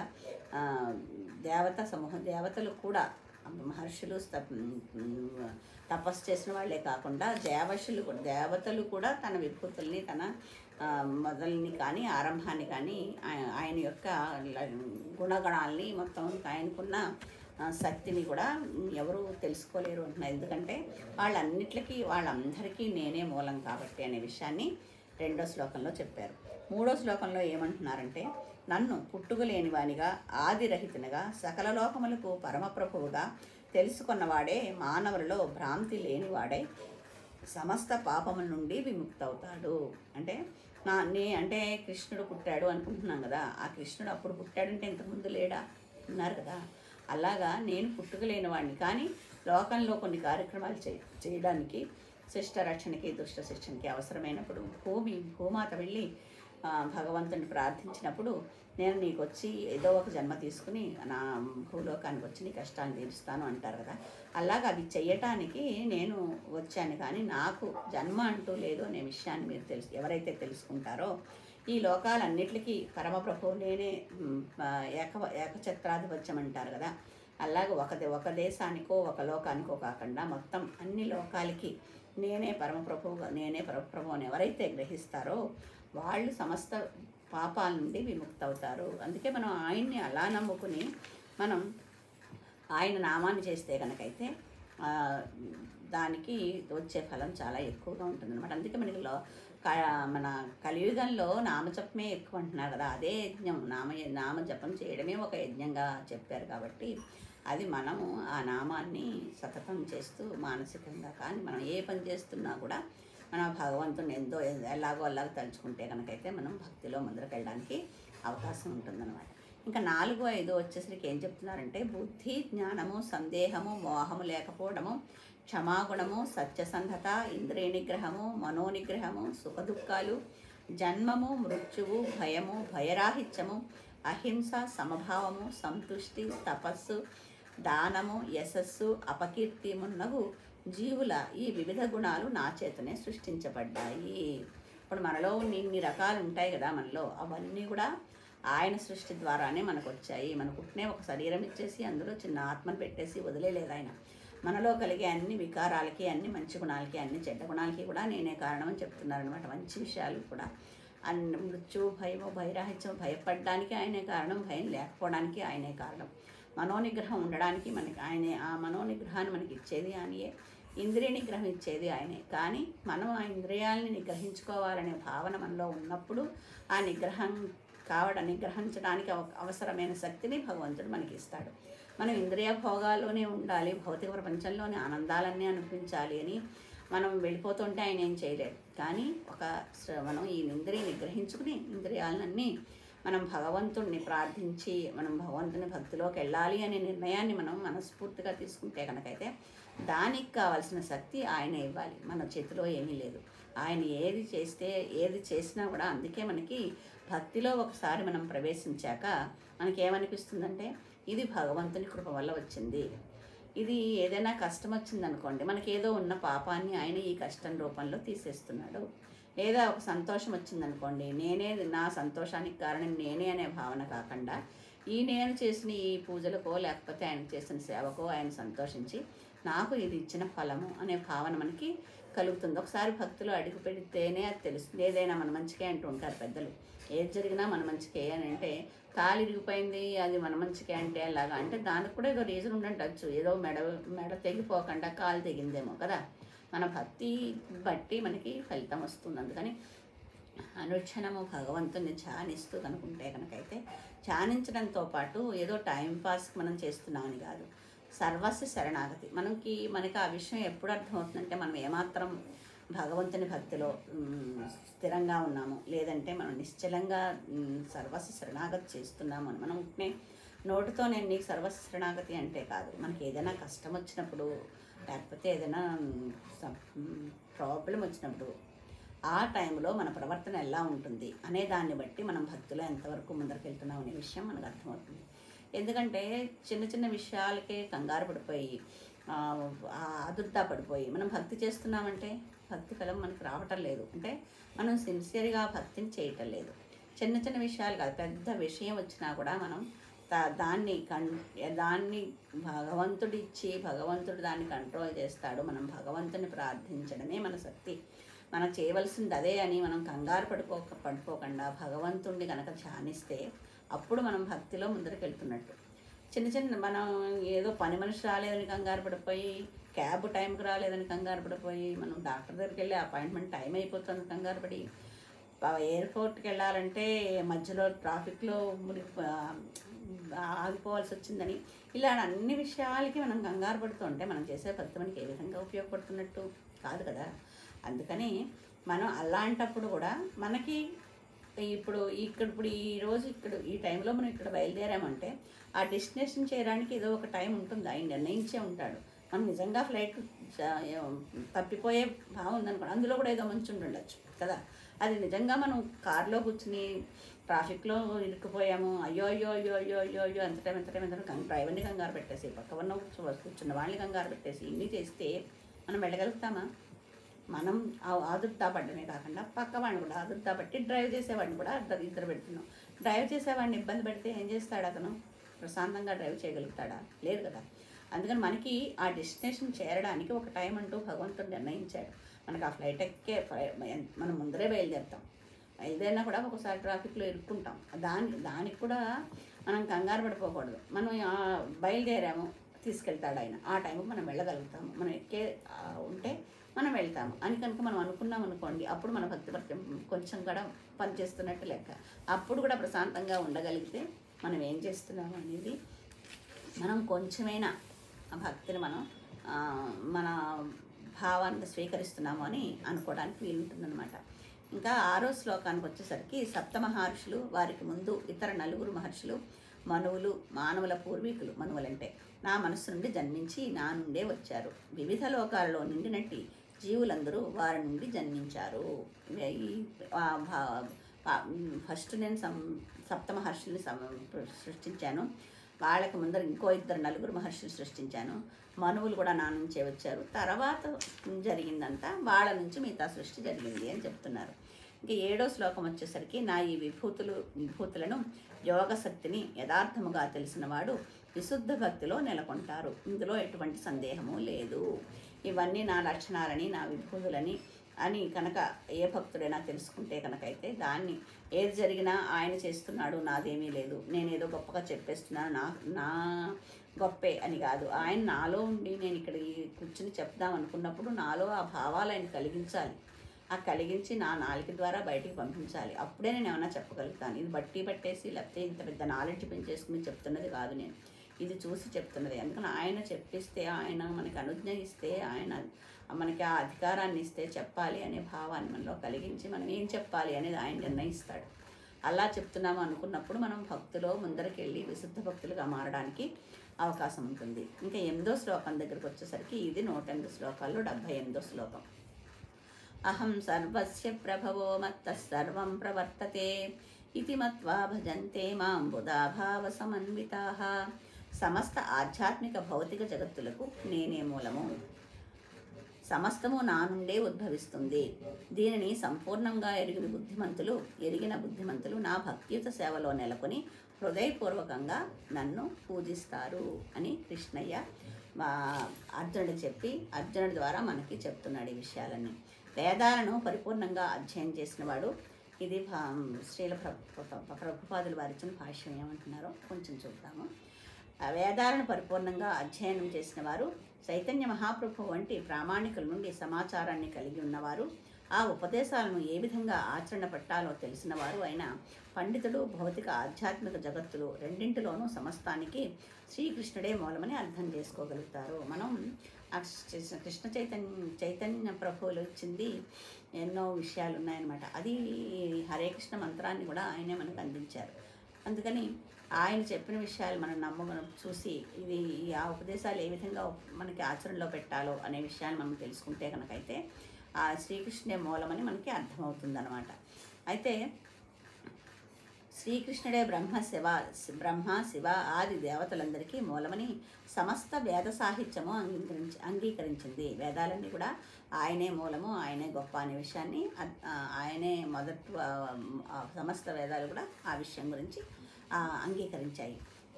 దేవతా సమూహం, దేవతలు కూడా మహర్షులు తపస్సు చేసిన వాళ్ళే కాకుండా దేవతలు కూడా తన విభూతుల్ని, తన మొదలని కానీ ఆరంభాన్ని కానీ, ఆయన యొక్క గుణగణాలని, మొత్తం ఆయనకున్న శక్తిని కూడా ఎవరు తెలుసుకోలేరు అంటున్నారు. ఎందుకంటే వాళ్ళందరికీ నేనే మూలం కాబట్టి అనే విషయాన్ని 2వ శ్లోకంలో చెప్పారు. 3వ శ్లోకంలో ఏమంటున్నారంటే, నన్ను పుట్టుకలేని వానిగా, ఆదిరహితునిగా, సకల లోకములకు పరమప్రభువుగా తెలుసుకున్నవాడే మానవులలో భ్రాంతి లేనివాడై సమస్త పాపముల నుండి విముక్తవుతాడు. అంటే అంటే కృష్ణుడు పుట్టాడు అనుకుంటున్నాం కదా, ఆ కృష్ణుడు అప్పుడు పుట్టాడంటే ఇంతకుముందు లేడా ఉన్నారు కదా. అలాగా నేను పుట్టుకలేని వాడిని, కానీ లోకంలో కొన్ని కార్యక్రమాలు చేయడానికి శిష్ట రక్షణకి దుష్ట శిక్షణకి అవసరమైనప్పుడు భూమాత వెళ్ళి భగవంతుని ప్రార్థించినప్పుడు నేను నీకు వచ్చి ఏదో ఒక జన్మ తీసుకుని నా భూలోకానికి వచ్చి నీ కష్టాన్ని తీరుస్తాను అంటారు కదా. అలాగా అవి చెయ్యటానికి నేను వచ్చాను, కానీ నాకు జన్మ అంటూ లేదు అనే విషయాన్ని మీరు ఎవరైతే తెలుసుకుంటారో ఈ లోకాలన్నిటికీ పరమప్రభువు నేనే ఏకఛత్రాధిపత్యం అంటారు కదా. అలాగే ఒక దేశానికో ఒక లోకానికో కాకుండా మొత్తం అన్ని లోకాలకి నేనే పరమప్రభువుగా నేనే పరమప్రభువు అని ఎవరైతే గ్రహిస్తారో వాళ్ళు సమస్త పాపాల నుండి విముక్తవుతారు. అందుకే మనం ఆయన్ని అలా నమ్ముకుని మనం ఆయన నామాన్ని చేస్తే కనుకైతే దానికి వచ్చే ఫలం చాలా ఎక్కువగా ఉంటుందన్నమాట. అందుకే మనకి మన కలియుగంలో నామజపమే ఎక్కువ అంటున్నారు కదా, అదే యజ్ఞం. నామజపం చేయడమే ఒక యజ్ఞంగా చెప్పారు కాబట్టి అది మనము ఆ నామాన్ని సతతం చేస్తూ మానసికంగా కానీ మనం ఏ పని చేస్తున్నా కూడా మన భగవంతుని ఎలాగో అలాగ తలుచుకుంటే కనుకైతే మనం భక్తిలో ముందరకు వెళ్ళడానికి అవకాశం ఉంటుందన్నమాట. ఇంకా 4, 5 వచ్చేసరికి ఏం చెప్తున్నారంటే బుద్ధి, జ్ఞానము, సందేహము, మోహము లేకపోవడము, క్షమాగుణము, సత్యసంధత, ఇంద్రియ నిగ్రహము, మనోనిగ్రహము, సుఖదుఖాలు, జన్మము, మృత్యువు, భయము, భయరాహిత్యము, అహింస, సమభావము, సంతుష్టి, తపస్సు, దానము, యశస్సు, అపకీర్తి మున్నగు జీవుల ఈ వివిధ గుణాలు నా చేతనే సృష్టించబడ్డాయి. ఇప్పుడు మనలో ఇన్ని రకాలు ఉంటాయి కదా, మనలో అవన్నీ కూడా ఆయన సృష్టి ద్వారానే మనకు వచ్చాయి. మనకు పుట్టినే ఒక శరీరం ఇచ్చేసి అందులో చిన్న ఆత్మను పెట్టేసి వదిలేలేదు ఆయన. మనలో కలిగే అన్ని వికారాలకి, అన్ని మంచి గుణాలకి, అన్ని చెడ్డ గుణాలకి కూడా నేనే కారణం అని చెప్తున్నారనమాట. మంచి విషయాలు కూడా మృత్యు, భయము, భయరాహిత్యం, భయపడడానికి ఆయనే కారణం, భయం లేకపోవడానికి ఆయనే కారణం, మనోనిగ్రహం ఉండడానికి మనకి ఆయనే, ఆ మనోనిగ్రహాన్ని మనకి ఇచ్చేది ఆయనే, ఇంద్రియ నిగ్రహం ఇచ్చేది ఆయనే. కానీ మనం ఆ ఇంద్రియాలని నిగ్రహించుకోవాలనే భావన మనలో ఉన్నప్పుడు ఆ నిగ్రహించడానికి అవసరమైన శక్తిని భగవంతుడు మనకి ఇస్తాడు. మనం ఇంద్రియ భోగాల్లోనే ఉండాలి, భౌతిక ప్రపంచంలోనే ఆనందాలన్నీ అనిపించాలి అని మనం వెళ్ళిపోతుంటే ఆయన ఏం చేయలేడు. కానీ మనం ఈ ఇంద్రియ నిగ్రహించుకుని ఇంద్రియాలన్నీ మనం భగవంతుడిని ప్రార్థించి మనం భగవంతుని భక్తిలోకి వెళ్ళాలి అనే నిర్ణయాన్ని మనం మనస్ఫూర్తిగా తీసుకుంటే కనుకైతే దానికి కావాల్సిన శక్తి ఆయన ఇవ్వాలి. మన చేతిలో ఏమీ లేదు. ఆయన ఏది చేసినా కూడా అందుకే మనకి భక్తిలో ఒకసారి మనం ప్రవేశించాక మనకేమనిపిస్తుందంటే ఇది భగవంతుని కృప వల్ల వచ్చింది. ఇది ఏదైనా కష్టం వచ్చిందనుకోండి, మనకేదో ఉన్న పాపాన్ని ఆయన ఈ కష్టం రూపంలో తీసేస్తున్నాడు. లేదా ఒక సంతోషం వచ్చిందనుకోండి, నా సంతోషానికి కారణం నేనే అనే భావన కాకుండా నేను చేసిన ఈ పూజలకో లేకపోతే ఆయన చేసిన సేవకో ఆయన సంతోషించి నాకు ఇది ఇచ్చిన ఫలము అనే భావన మనకి కలుగుతుంది. ఒకసారి భక్తులు అడుగు పెడితేనే అది తెలుస్తుంది. ఏదైనా మన మంచికే అంటూ ఉంటారు పెద్దలు. ఏది జరిగినా మన మంచికే అని అంటే, కాలు ఇరిగిపోయింది అది మన మంచికే అంటే అలాగా అంటే దానికి కూడా ఏదో రీజన్ ఉండవచ్చు. ఏదో మెడ తెగిపోకుండా కాలు తెగిందేమో కదా. మన భక్తి బట్టి మనకి ఫలితం వస్తుంది. అందుకని అనుక్షణము భగవంతుని ధ్యానిస్తూ కనుకుంటే కనుకైతే ధ్యానించడంతో పాటు ఏదో టైంపాస్కి మనం చేస్తున్నామని కాదు, సర్వస్వ శరణాగతి. మనకి ఆ విషయం ఎప్పుడు అర్థమవుతుందంటే మనం ఏమాత్రం భగవంతుని భక్తిలో స్థిరంగా ఉన్నాము, లేదంటే మనం నిశ్చలంగా సర్వస్వ శరణాగతి చేస్తున్నాము అని. మనం నోటితో నేను నీకు సర్వస్వ శరణాగతి అంటే కాదు, మనకి ఏదైనా కష్టం వచ్చినప్పుడు లేకపోతే ఏదైనా ప్రాబ్లం వచ్చినప్పుడు ఆ టైంలో మన ప్రవర్తన ఎలా ఉంటుంది అనే దాన్ని బట్టి మనం భక్తిలో ఎంతవరకు ముందరికి వెళ్తున్నాం అనే విషయం మనకు అర్థమవుతుంది. ఎందుకంటే చిన్న చిన్న విషయాలకే కంగారు పడిపోయి ఆదుర్దా పడిపోయి మనం భక్తి చేస్తున్నామంటే భక్తి ఫలం మనకు రావటం లేదు. అంటే మనం సిన్సియర్గా భక్తిని చేయటం లేదు. చిన్న చిన్న విషయాలు కాదు, పెద్ద విషయం వచ్చినా కూడా మనం దాన్ని భగవంతుడిచ్చి భగవంతుడు దాన్ని కంట్రోల్ చేస్తాడు. మనం భగవంతుని ప్రార్థించడమే మన శక్తి. మనం చేయవలసింది అదే అని మనం కంగారు పడిపోకుండా భగవంతుడిని కనుక ధ్యానిస్తే అప్పుడు మనం భక్తిలో ముందరికి వెళ్తున్నట్టు. మనం ఏదో పని మనిషి రాలేదని కంగారు పడిపోయి, క్యాబ్ టైంకి రాలేదని కంగారు పడిపోయి, మనం డాక్టర్ దగ్గరికి వెళ్ళి అపాయింట్మెంట్ టైం అయిపోతుంది కంగారు పడి, ఎయిర్పోర్ట్కి వెళ్ళాలంటే మధ్యలో ట్రాఫిక్లో ఆగిపోవాల్సి వచ్చిందని, ఇలా అన్ని విషయాలకి మనం కంగారు పడుతుంటే మనం చేసే భక్తి మనకి ఏ విధంగా ఉపయోగపడుతున్నట్టు కాదు కదా. అందుకని మనం అలాంటప్పుడు కూడా మనకి ఇప్పుడు ఈరోజు ఈ టైంలో మనం ఇక్కడ బయలుదేరామంటే ఆ డెస్టినేషన్ చేయడానికి ఏదో ఒక టైం ఉంటుంది, ఆయన నిర్ణయించే ఉంటాడు. మనం నిజంగా ఫ్లైట్ తప్పిపోయే భావం ఉందనుకోండి, అందులో కూడా ఏదో మంచి ఉండొచ్చు కదా. అది నిజంగా మనం కారులో కూర్చుని ట్రాఫిక్లో ఇరుక్కుపోయాము, అయ్యో అయ్యో అయ్యో అయ్యో అయ్యో అయ్యో ఎంత టైం డ్రైవర్ని కంగారు పెట్టేసి పక్క ఉన్న కూర్చున్న వాళ్ళని కంగారు పెట్టేసి ఇన్ని చేస్తే మనం వెళ్ళగలుగుతామా? మనం ఆదుర్తా పడ్డమే కాకుండా పక్క వాడిని కూడా ఆదుర్తా పట్టి డ్రైవ్ చేసేవాడిని కూడా ఇద్దరు పెడుతున్నాం. డ్రైవ్ చేసేవాడిని ఇబ్బంది పెడితే ఏం చేస్తాడు? అతను ప్రశాంతంగా డ్రైవ్ చేయగలుగుతాడా? లేదు కదా. అందుకని మనకి ఆ డెస్టినేషన్ చేరడానికి ఒక టైం అంటూ భగవంతుడు నిర్ణయించాడు. మనకు ఆ ఫ్లైట్ ఎక్కే మనం ముందరే బయలుదేరుతాం. బయలుదేరినా కూడా ఒకసారి ట్రాఫిక్లో ఇరుక్కుంటాం. దానికి కూడా మనం కంగారు పడిపోకూడదు. మనం బయలుదేరాము, తీసుకెళ్తాడు ఆయన, ఆ టైంకి మనం వెళ్ళగలుగుతాము, మనం ఎక్కే ఉంటే మనం వెళ్తాము అని కనుక మనం అనుకున్నాం అనుకోండి, అప్పుడు మన భక్తి కొంచెం కూడా పనిచేస్తున్నట్టు లెక్క. అప్పుడు కూడా ప్రశాంతంగా ఉండగలిగితే మనం ఏం చేస్తున్నాము అనేది, మనం కొంచెమైనా భక్తిని మనం మన భావాన్ని స్వీకరిస్తున్నాము అని అనుకోవడానికి వీలుంటుందన్నమాట. ఇంకా 6వ శ్లోకానికి వచ్చేసరికి సప్తమహర్షులు, వారికి ముందు ఇతర 4 మహర్షులు, మనువులు, మానవుల పూర్వీకులు, మనువులంటే నా మనస్సు నుండి జన్మించి నా నుండే వచ్చారు. వివిధ లోకాలలో నిండినట్టి జీవులందరూ వారి నుండి జన్మించారు. ఫస్ట్ నేను సప్తమహర్షుల్ని సృష్టించాను, వాళ్ళకి ముందర ఇంకో 4 మహర్షులు సృష్టించాను, మనువులు కూడా నా నుంచే వచ్చారు, తర్వాత జరిగిందంతా వాళ్ళ నుంచి మిగతా సృష్టి జరిగింది అని చెప్తున్నారు. ఇంక 7వ శ్లోకం వచ్చేసరికి నా ఈ విభూతులను యోగశక్తిని యథార్థముగా తెలిసినవాడు విశుద్ధ భక్తిలో నెలకొంటారు, ఇందులో ఎటువంటి సందేహము లేదు. ఇవన్నీ నా లక్షణాలని, నా విభూతులని అని కనుక ఏ భక్తుడైనా తెలుసుకుంటే కనుకైతే దాన్ని ఏది జరిగినా ఆయన చేస్తున్నాడు, నాదేమీ లేదు, నేనేదో గొప్పగా చెప్పేస్తున్నాను, నా గొప్పే అని కాదు, ఆయన నాలో ఉండి నేను ఇక్కడ కూర్చుని చెప్దాం అనుకున్నప్పుడు నాలో ఆ భావాలు ఆయన కలిగించాలి, ఆ కలిగించి నా నాలుక ద్వారా బయటికి పంపించాలి, అప్పుడే నేను ఏమైనా చెప్పగలుగుతాను. ఇది పట్టేసి లేకపోతే ఇంత పెద్ద నాలెడ్జ్ పెంచేసుకుని చెప్తున్నది కాదు, నేను ఇది చూసి చెప్తున్నది. అందుకని ఆయన చెప్పిస్తే, ఆయన మనకి అనుజ్ఞ ఇస్తే, ఆయన మనకి ఆ అధికారాన్ని ఇస్తే చెప్పాలి అనే భావాన్ని మనలో కలిగించి మనం ఏం చెప్పాలి అనేది ఆయన నిర్ణయిస్తాడు. అలా చెప్తున్నాము అనుకున్నప్పుడు మనం భక్తిలో ముందరికి విశుద్ధ భక్తులుగా మారడానికి అవకాశం ఉంటుంది. ఇంకా 8వ శ్లోకం దగ్గరికి వచ్చేసరికి ఇది 108 శ్లోకాల్లో 78వ శ్లోకం. అహం సర్వస్య ప్రభవో మత్తః సర్వం ప్రవర్తతే ఇతి మత్వా భజంతే మాం బుధాభావ సమన్వితాః. సమస్త ఆధ్యాత్మిక భౌతిక జగత్తులకు నేనే మూలము, సమస్తము నా నుండే ఉద్భవిస్తుంది. దీనిని సంపూర్ణంగా ఎరిగిన బుద్ధిమంతులు నా భక్తియుత సేవలో నెలకొని హృదయపూర్వకంగా నన్ను పూజిస్తారు అని కృష్ణయ్య అర్జునుడికి చెప్పి అర్జునుడి ద్వారా మనకి చెప్తున్నాడు ఈ విషయాలన్నీ. వేదాలను పరిపూర్ణంగా అధ్యయనం చేసినవాడు, ఇది శ్రీల ప్రభుపాదులు వారిచ్చిన భాష్యం ఏమంటున్నారో కొంచెం చూద్దాము. వేదాలను పరిపూర్ణంగా అధ్యయనం చేసిన వారు, చైతన్య మహాప్రభు వంటి ప్రామాణికుల నుండి సమాచారాన్ని కలిగి ఉన్నవారు, ఆ ఉపదేశాలను ఏ విధంగా ఆచరణ పెట్టాలో తెలిసినవారు అయిన పండితుడు భౌతిక ఆధ్యాత్మిక జగత్తులు రెండింటిలోనూ సమస్తానికి శ్రీకృష్ణుడే మూలమని అర్థం చేసుకోగలుగుతారు. మనం కృష్ణ చైతన్య ప్రభువులు ఇచ్చింది ఎన్నో విషయాలు ఉన్నాయన్నమాట. అది హరే కృష్ణ మంత్రాన్ని కూడా ఆయనే మనకు అందించారు. అందుకని ఆయన చెప్పిన విషయాలు మనం చూసి ఇది ఆ ఉపదేశాలు ఏ విధంగా మనకి ఆచరణలో పెట్టాలో అనే విషయాన్ని మనం తెలుసుకుంటే కనుకైతే ఆ శ్రీకృష్ణే మూలమని మనకి అర్థమవుతుందన్నమాట. అయితే శ్రీకృష్ణుడే బ్రహ్మ శివ ఆది దేవతలందరికీ మూలమని సమస్త వేద సాహిత్యము అంగీకరించింది. వేదాలన్నీ కూడా ఆయనే మూలము, ఆయనే గొప్ప అనే విషయాన్ని ఆయనే సమస్త వేదాలు కూడా ఆ విషయం గురించి అంగీకరించాయి.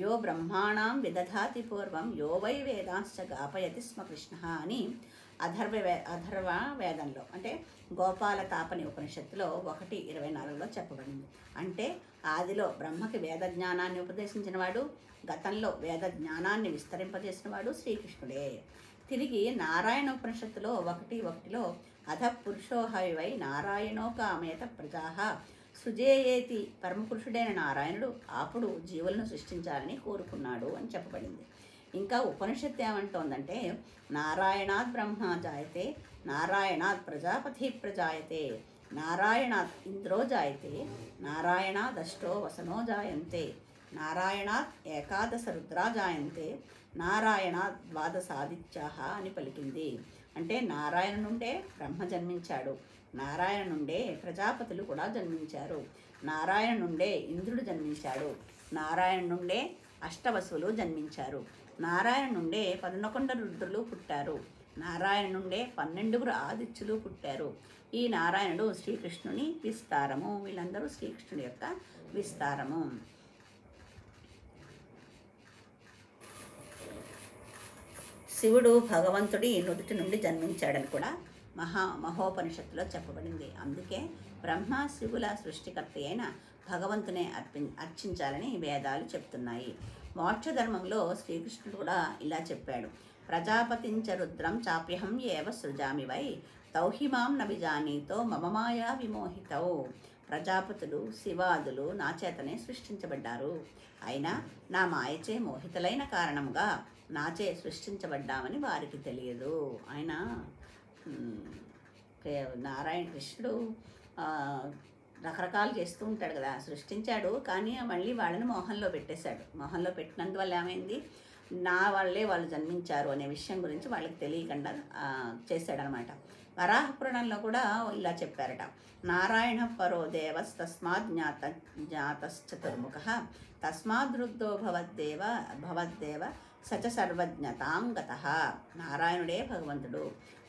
యో బ్రహ్మాణం విదధాతి పూర్వం యో వై వేదాంశ్చ గాపయతి స్మ కృష్ణ అని అథర్వ వేదంలో అంటే గోపాల తాపని ఉపనిషత్తులో 1:24 చెప్పబడింది. అంటే ఆదిలో బ్రహ్మకి వేద జ్ఞానాన్ని ఉపదేశించినవాడు, గతంలో వేద జ్ఞానాన్ని విస్తరింపజేసినవాడు శ్రీకృష్ణుడే. తిరిగి నారాయణ ఉపనిషత్తులో 1:1 అధ పురుషోహవై నారాయణోకామయత ప్రజాః సృజేయేతి, పరమపురుషుడైన నారాయణుడు అప్పుడు జీవులను సృష్టించాలని కోరుకున్నాడు అని చెప్పబడింది. ఇంకా ఉపనిషత్తు ఏమంటోందంటే నారాయణాత్ బ్రహ్మ జాయతే, నారాయణాత్ ప్రజాపతి ప్రజాయతే, నారాయణాత్ ఇంద్రో జాయతే, నారాయణాద్ అష్టో వసనో జాయంతే, నారాయణాత్ ఏకాదశ రుద్రా జాయంతే, నారాయణాత్ ద్వాదశాదిత్యాః అని పలికింది. అంటే నారాయణ నుండే బ్రహ్మ జన్మించాడు, నారాయణ నుండే ప్రజాపతులు కూడా జన్మించారు, నారాయణ నుండే ఇంద్రుడు జన్మించాడు, నారాయణ నుండే అష్టవసువులు జన్మించారు, నారాయణ నుండే 11 రుద్రులు పుట్టారు, నారాయణ నుండే 12 ఆదిత్యులు పుట్టారు. ఈ నారాయణుడు శ్రీకృష్ణుని విస్తారము. వీళ్ళందరూ శ్రీకృష్ణుడి యొక్క విస్తారము. శివుడు భగవంతుడి నుదుటి నుండి జన్మించాడని కూడా మహోపనిషత్తులో చెప్పబడింది. అందుకే బ్రహ్మ శివుల సృష్టికర్త అయిన భగవంతునే అర్చించాలని వేదాలు చెప్తున్నాయి. మోక్ష ధర్మంలో శ్రీకృష్ణుడు కూడా ఇలా చెప్పాడు, ప్రజాపతించ రుద్రం చాప్యహం ఏవ సృజామి వై తౌహిమాం నవిజానీతో మమ మాయా విమోహితౌ. ప్రజాపతులు శివాదులు నా చేతనే సృష్టించబడ్డారు, అయినా నా మాయచే మోహితులైన కారణంగా నాచే సృష్టించబడ్డామని వారికి తెలియదు. ఆయన నారాయణ కృష్ణుడు రకరకాలు చేస్తూ ఉంటాడు కదా, సృష్టించాడు కానీ మళ్ళీ వాళ్ళని మోహంలో పెట్టేశాడు. మోహంలో పెట్టినందువల్ల ఏమైంది, నా వాళ్ళే వాళ్ళు జన్మించారు అనే విషయం గురించి వాళ్ళకి తెలియకుండా చేశాడనమాట. వరాహపురాణంలో కూడా ఇలా చెప్పారట, నారాయణ పరో దేవస్తస్మాత్ జ్ఞాతశ్చతుర్ముఖ తస్మాదృద్ధో భవద్దేవ సచ సర్వజ్ఞతాం గతః. నారాయణుడే భగవంతుడు,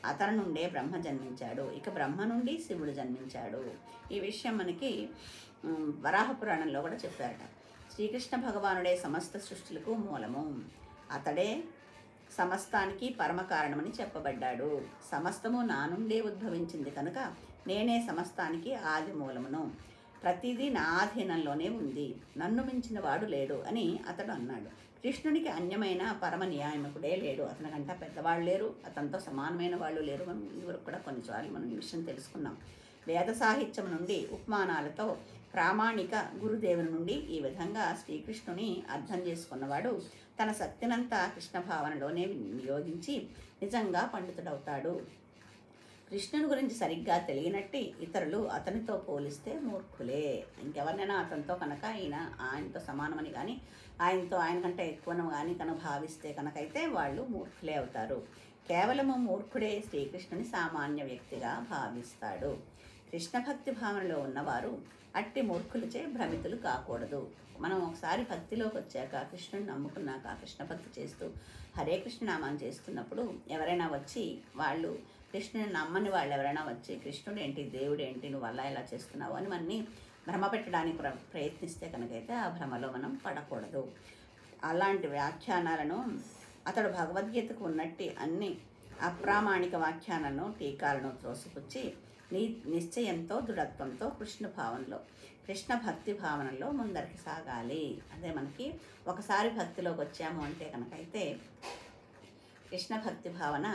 అతని నుండే బ్రహ్మ జన్మించాడు, ఇక బ్రహ్మ నుండి శివుడు జన్మించాడు. ఈ విషయం మనకి వరాహపురాణంలో కూడా చెప్పారట. శ్రీకృష్ణ భగవానుడే సమస్త సృష్టిలకు మూలము, అతడే సమస్తానికి పరమ కారణమని చెప్పబడ్డాడు. సమస్తము నా నుండే ఉద్భవించింది కనుక నేనే సమస్తానికి ఆది మూలమును, ప్రతిదీ నా ఆధీనంలోనే ఉంది, నన్ను మించిన వాడు లేడు అని అతడు అన్నాడు. కృష్ణునికి అన్యమైన పరమ న్యాయకుడే లేడు, అతనికంటే పెద్దవాళ్ళు లేరు, అతనితో సమానమైన వాళ్ళు లేరు. మనం ఇదివరకు కూడా కొన్నిసార్లు మనం ఈ విషయం తెలుసుకున్నాం. వేద సాహిత్యం నుండి ఉపమానాలతో ప్రామాణిక గురుదేవుని నుండి ఈ విధంగా శ్రీకృష్ణుని అర్థం చేసుకున్నవాడు తన శక్తినంతా కృష్ణ భావనలోనే వినియోగించి నిజంగా పండితుడవుతాడు. కృష్ణుని గురించి సరిగ్గా తెలియనట్టి ఇతరులు అతనితో పోలిస్తే మూర్ఖులే. ఇంకెవరినైనా అతనితో కనుక ఆయనతో సమానమని కానీ ఆయన కంటే ఎక్కువను కానీ కనుక భావిస్తే కనుకైతే వాళ్ళు మూర్ఖులే అవుతారు. కేవలము మూర్ఖుడే శ్రీకృష్ణుని సామాన్య వ్యక్తిగా భావిస్తాడు. కృష్ణ భక్తి భావనలో ఉన్నవారు అట్టి మూర్ఖులచే భ్రమితులు కాకూడదు. మనం ఒకసారి భక్తిలోకి వచ్చాక, కృష్ణుని నమ్ముకున్నాక, కృష్ణ భక్తి చేస్తూ హరే కృష్ణ నామాన్ని చేస్తున్నప్పుడు ఎవరైనా వచ్చి వాళ్ళు కృష్ణుని నమ్మని వాళ్ళు ఎవరైనా వచ్చి కృష్ణుడు ఏంటి, దేవుడు ఏంటి, నువ్వు అలా ఇలా చేస్తున్నావు అని మనని భ్రమ పెట్టడానికి ప్రయత్నిస్తే కనుకైతే ఆ భ్రమలో మనం పడకూడదు. అలాంటి వ్యాఖ్యానాలను అతడు భగవద్గీతకు ఉన్నట్టి అన్ని అప్రామాణిక వ్యాఖ్యానాలను టీకాలను త్రోసిపుచ్చి నిశ్చయంతో దృఢత్వంతో కృష్ణ భక్తి భావనలో ముందరికి సాగాలి. అదే మనకి ఒకసారి భక్తిలోకి వచ్చాము అంటే కనుకైతే కృష్ణ భక్తి భావన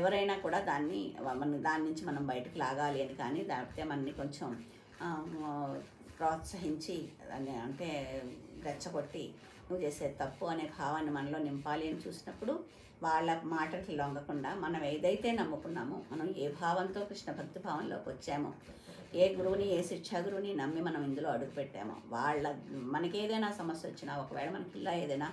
ఎవరైనా కూడా దాని నుంచి మనం బయటకు లాగాలి అని కానీ లేకపోతే మనని కొంచెం ప్రోత్సహించి దాన్ని అంటే రెచ్చగొట్టి నువ్వు చేసే తప్పు అనే భావాన్ని మనలో నింపాలి అని చూసినప్పుడు వాళ్ళ మాటలకి లొంగకుండా మనం ఏదైతే నమ్ముకున్నామో, మనం ఏ భావంతో కృష్ణ భక్తి భావంలోకి వచ్చామో, ఏ గురువుని ఏ శిక్షా గురువుని నమ్మి మనం ఇందులో అడుగుపెట్టామో, మనకి ఏదైనా సమస్య వచ్చినా, ఒకవేళ మనకి ఇలా ఏదైనా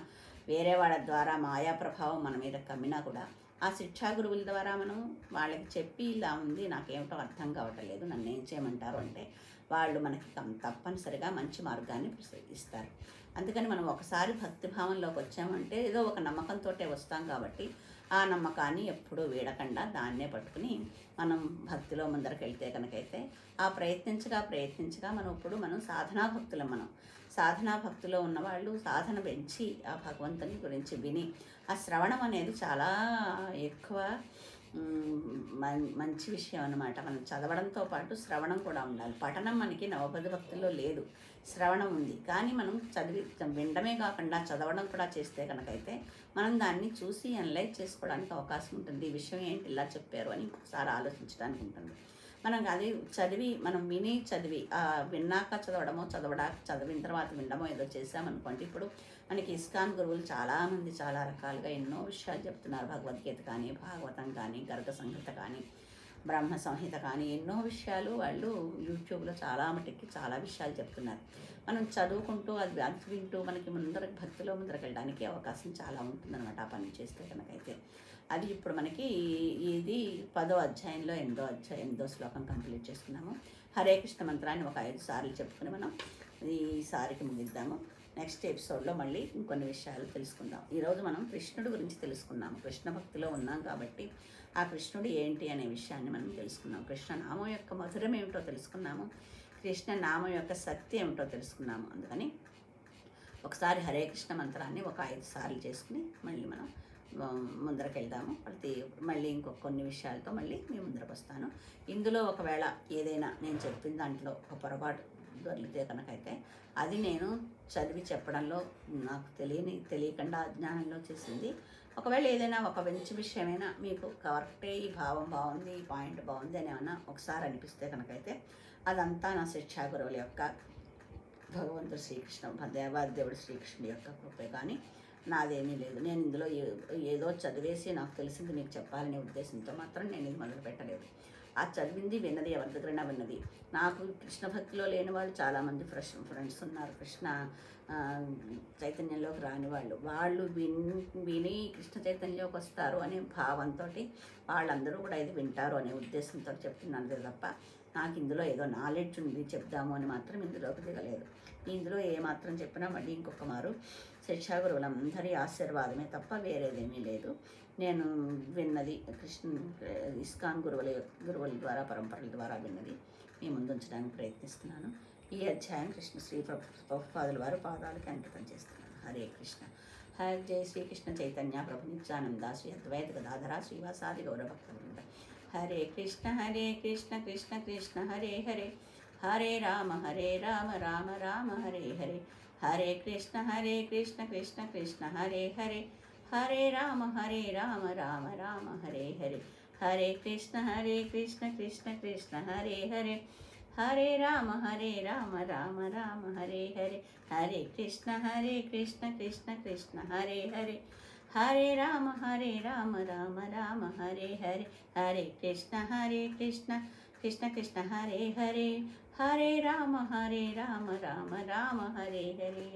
వేరే వాళ్ళ ద్వారా మాయా ప్రభావం మన మీద కమ్మినా కూడా ఆ శిక్షా గురువుల ద్వారా మనం వాళ్ళకి చెప్పి ఇలా ఉంది, నాకేమిటో అర్థం కావటం లేదు, నన్ను ఏం చేయమంటారు అంటే వాళ్ళు మనకి తప్పనిసరిగా మంచి మార్గాన్ని ఇస్తారు. అందుకని మనం ఒకసారి భక్తిభావంలోకి వచ్చామంటే ఏదో ఒక నమ్మకంతో వస్తాం కాబట్టి ఆ నమ్మకాన్ని ఎప్పుడూ వీడకుండా దాన్నే పట్టుకుని మనం భక్తిలో ముందరికి వెళ్తే కనుకైతే ఆ ప్రయత్నించగా మనం సాధనా భక్తిలో ఉన్నవాళ్ళు సాధన పెంచి ఆ భగవంతుని గురించి విని ఆ శ్రవణం అనేది చాలా ఎక్కువ మంచి విషయం అన్నమాట. మనం చదవడంతో పాటు శ్రవణం కూడా ఉండాలి. పఠనం మనకి నవపద భక్తుల్లో లేదు, శ్రవణం ఉంది. కానీ మనం వినడమే కాకుండా చదవడం కూడా చేస్తే కనుకైతే మనం దాన్ని చూసి అనలైజ్ చేసుకోవడానికి అవకాశం ఉంటుంది. ఈ విషయం ఏంటి ఇలా చెప్పారు అని ఇంకొకసారి ఆలోచించడానికి ఉంటుంది. మనం అది మనం విని చదివి విన్నాక చదివిన తర్వాత వినడమో ఏదో చేసామనుకోండి. ఇప్పుడు మనకి ఇస్కాన్ గురువులు చాలామంది చాలా రకాలుగా ఎన్నో విషయాలు చెప్తున్నారు. భగవద్గీత కానీ, భాగవతం కానీ, గర్గ సంహిత కానీ, బ్రహ్మ సంహిత కానీ ఎన్నో విషయాలు వాళ్ళు యూట్యూబ్లో చాలా మటుకి చాలా విషయాలు చెప్తున్నారు. మనం చదువుకుంటూ అది వింటూ మనకి భక్తిలో ముందరకు వెళ్ళడానికి అవకాశం చాలా ఉంటుందన్నమాట ఆ పని చేస్తే కనుకైతే. అది ఇప్పుడు మనకి ఇది 10వ అధ్యాయంలో 8వ శ్లోకం కంప్లీట్ చేసుకున్నాము. హరే కృష్ణ మంత్రాన్ని ఒక 5 సార్లు చెప్పుకుని మనం ఈసారికి ముగిద్దాము. నెక్స్ట్ ఎపిసోడ్లో మళ్ళీ ఇంకొన్ని విషయాలు తెలుసుకుందాం. ఈరోజు మనం కృష్ణుడి గురించి తెలుసుకున్నాము. కృష్ణ భక్తిలో ఉన్నాం కాబట్టి ఆ కృష్ణుడు ఏంటి అనే విషయాన్ని మనం తెలుసుకున్నాం. కృష్ణ నామం యొక్క మధురం ఏమిటో తెలుసుకున్నాము. కృష్ణ నామం యొక్క శక్తి ఏమిటో తెలుసుకున్నాము. అందుకని ఒకసారి హరే కృష్ణ మంత్రాన్ని ఒక 5 సార్లు చేసుకుని మళ్ళీ మనం ముందరకు వెళ్దాము. మళ్ళీ కొన్ని విషయాలతో మళ్ళీ మీ ముందరకు వస్తాను. ఇందులో ఒకవేళ ఏదైనా నేను చెప్పిన దాంట్లో ఒక పొరపాటు దొరికితే కనుకైతే అది నేను చదివి చెప్పడంలో నాకు తెలియకుండా అజ్ఞానంలో చేసింది. ఒకవేళ ఏదైనా ఒక మంచి విషయమైనా మీకు కరెక్టే, ఈ భావం బాగుంది, ఈ పాయింట్ బాగుంది అని ఏమన్నా ఒకసారి అనిపిస్తే కనుకైతే అదంతా నా శిక్షా గురువుల యొక్క భగవంతుడు శ్రీకృష్ణ దేవాదేవుడు శ్రీకృష్ణుడి యొక్క కృపే కానీ నాదేమీ లేదు. నేను ఇందులో ఏదో చదివేసి నాకు తెలిసింది మీకు చెప్పాలనే ఉద్దేశంతో మాత్రం నేను ఇది మొదలు పెట్టలేదు. ఆ చదివింది విన్నది ఎవరి దగ్గరైనా విన్నది. నాకు కృష్ణ భక్తిలో లేని వాళ్ళు చాలామంది ఫ్రెండ్స్ ఉన్నారు. కృష్ణ చైతన్యంలోకి రాని వాళ్ళు విని కృష్ణ చైతన్యంలోకి వస్తారు అనే భావంతో వాళ్ళందరూ కూడా ఇది వింటారు అనే ఉద్దేశంతో చెప్తున్నాను తప్ప నాకు ఇందులో ఏదో నాలెడ్జ్ ఉంది చెప్దాము అని మాత్రం ఇందులోకి దిగలేదు. ఇందులో ఏమాత్రం చెప్పినా మళ్ళీ ఇంకొక మారు శిక్షా గురువులందరి ఆశీర్వాదమే తప్ప వేరేదేమీ లేదు. నేను విన్నది ఇస్కాన్ గురువుల ద్వారా పరంపరల ద్వారా విన్నది మీ ముందు ఉంచడానికి ప్రయత్నిస్తున్నాను. ఈ అధ్యాయం శ్రీ ప్రభుపాదుల వారి పాదాలకి అంకితం చేస్తున్నాను. హరే కృష్ణ. హరే జయ శ్రీకృష్ణ చైతన్య ప్రభు నిత్యానంద శ్రీ అద్వైత గదాధర శ్రీవాసాది గౌరభక్తవృంద. హరే కృష్ణ కృష్ణ కృష్ణ హరే హరే, హరే రామ రామ రామ హరే హరే, హరే కృష్ణ కృష్ణ కృష్ణ హరే హరే, హరే రామ రామ రామ హరే హరే, హరే కృష్ణ కృష్ణ కృష్ణ హరే హరే, హరే రామ రామ రామ హరే హరే, హరే కృష్ణ కృష్ణ కృష్ణ హరే హరే, హరే రామ రామ రామ హరే హరే, హరే కృష్ణ కృష్ణ కృష్ణ హరే హరే, హరే రామ రామ రామ హరే హరే.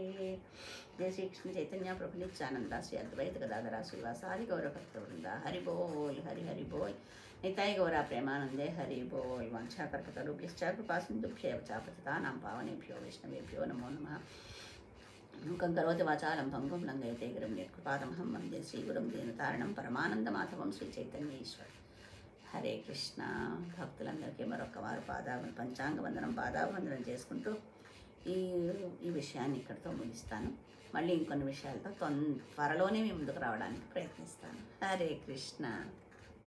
జయ శ్రీకృష్ణ చైతన్య ప్రభు నిత్యానంద శ్రీ అద్వైత గదాధర శ్రీవాసాది గౌరభక్తవృంద. హరి బోల్ హరి హరి బోల్. నితాయ గౌర ప్రేమానందే హరి బోల్. వంశాకర్పతరుభ్యశ్చ కృపాసింధుభ్యేవ చ పతితానాం పావనేభ్యో వైష్ణవేభ్యో నమో నమః. మూకం కరోతి వాచాలం పంగుం లంఘయతే గిరిం యత్కృపాతమహం వందే శ్రీగురుం దీనతారణం పరమానందమాధవం శ్రీ చైతన్య ఈశ్వర్. హరే కృష్ణ. భక్తులందరికీ మరొకవారు పంచాంగ వందనం పాదాభివందనం చేసుకుంటూ ఈ విషయాన్ని ఇక్కడితో ముగిస్తాను. మళ్ళీ ఇంకొన్ని విషయాలతో త్వరలోనే మీ ముందుకు రావడానికి ప్రయత్నిస్తాను. హరే కృష్ణ.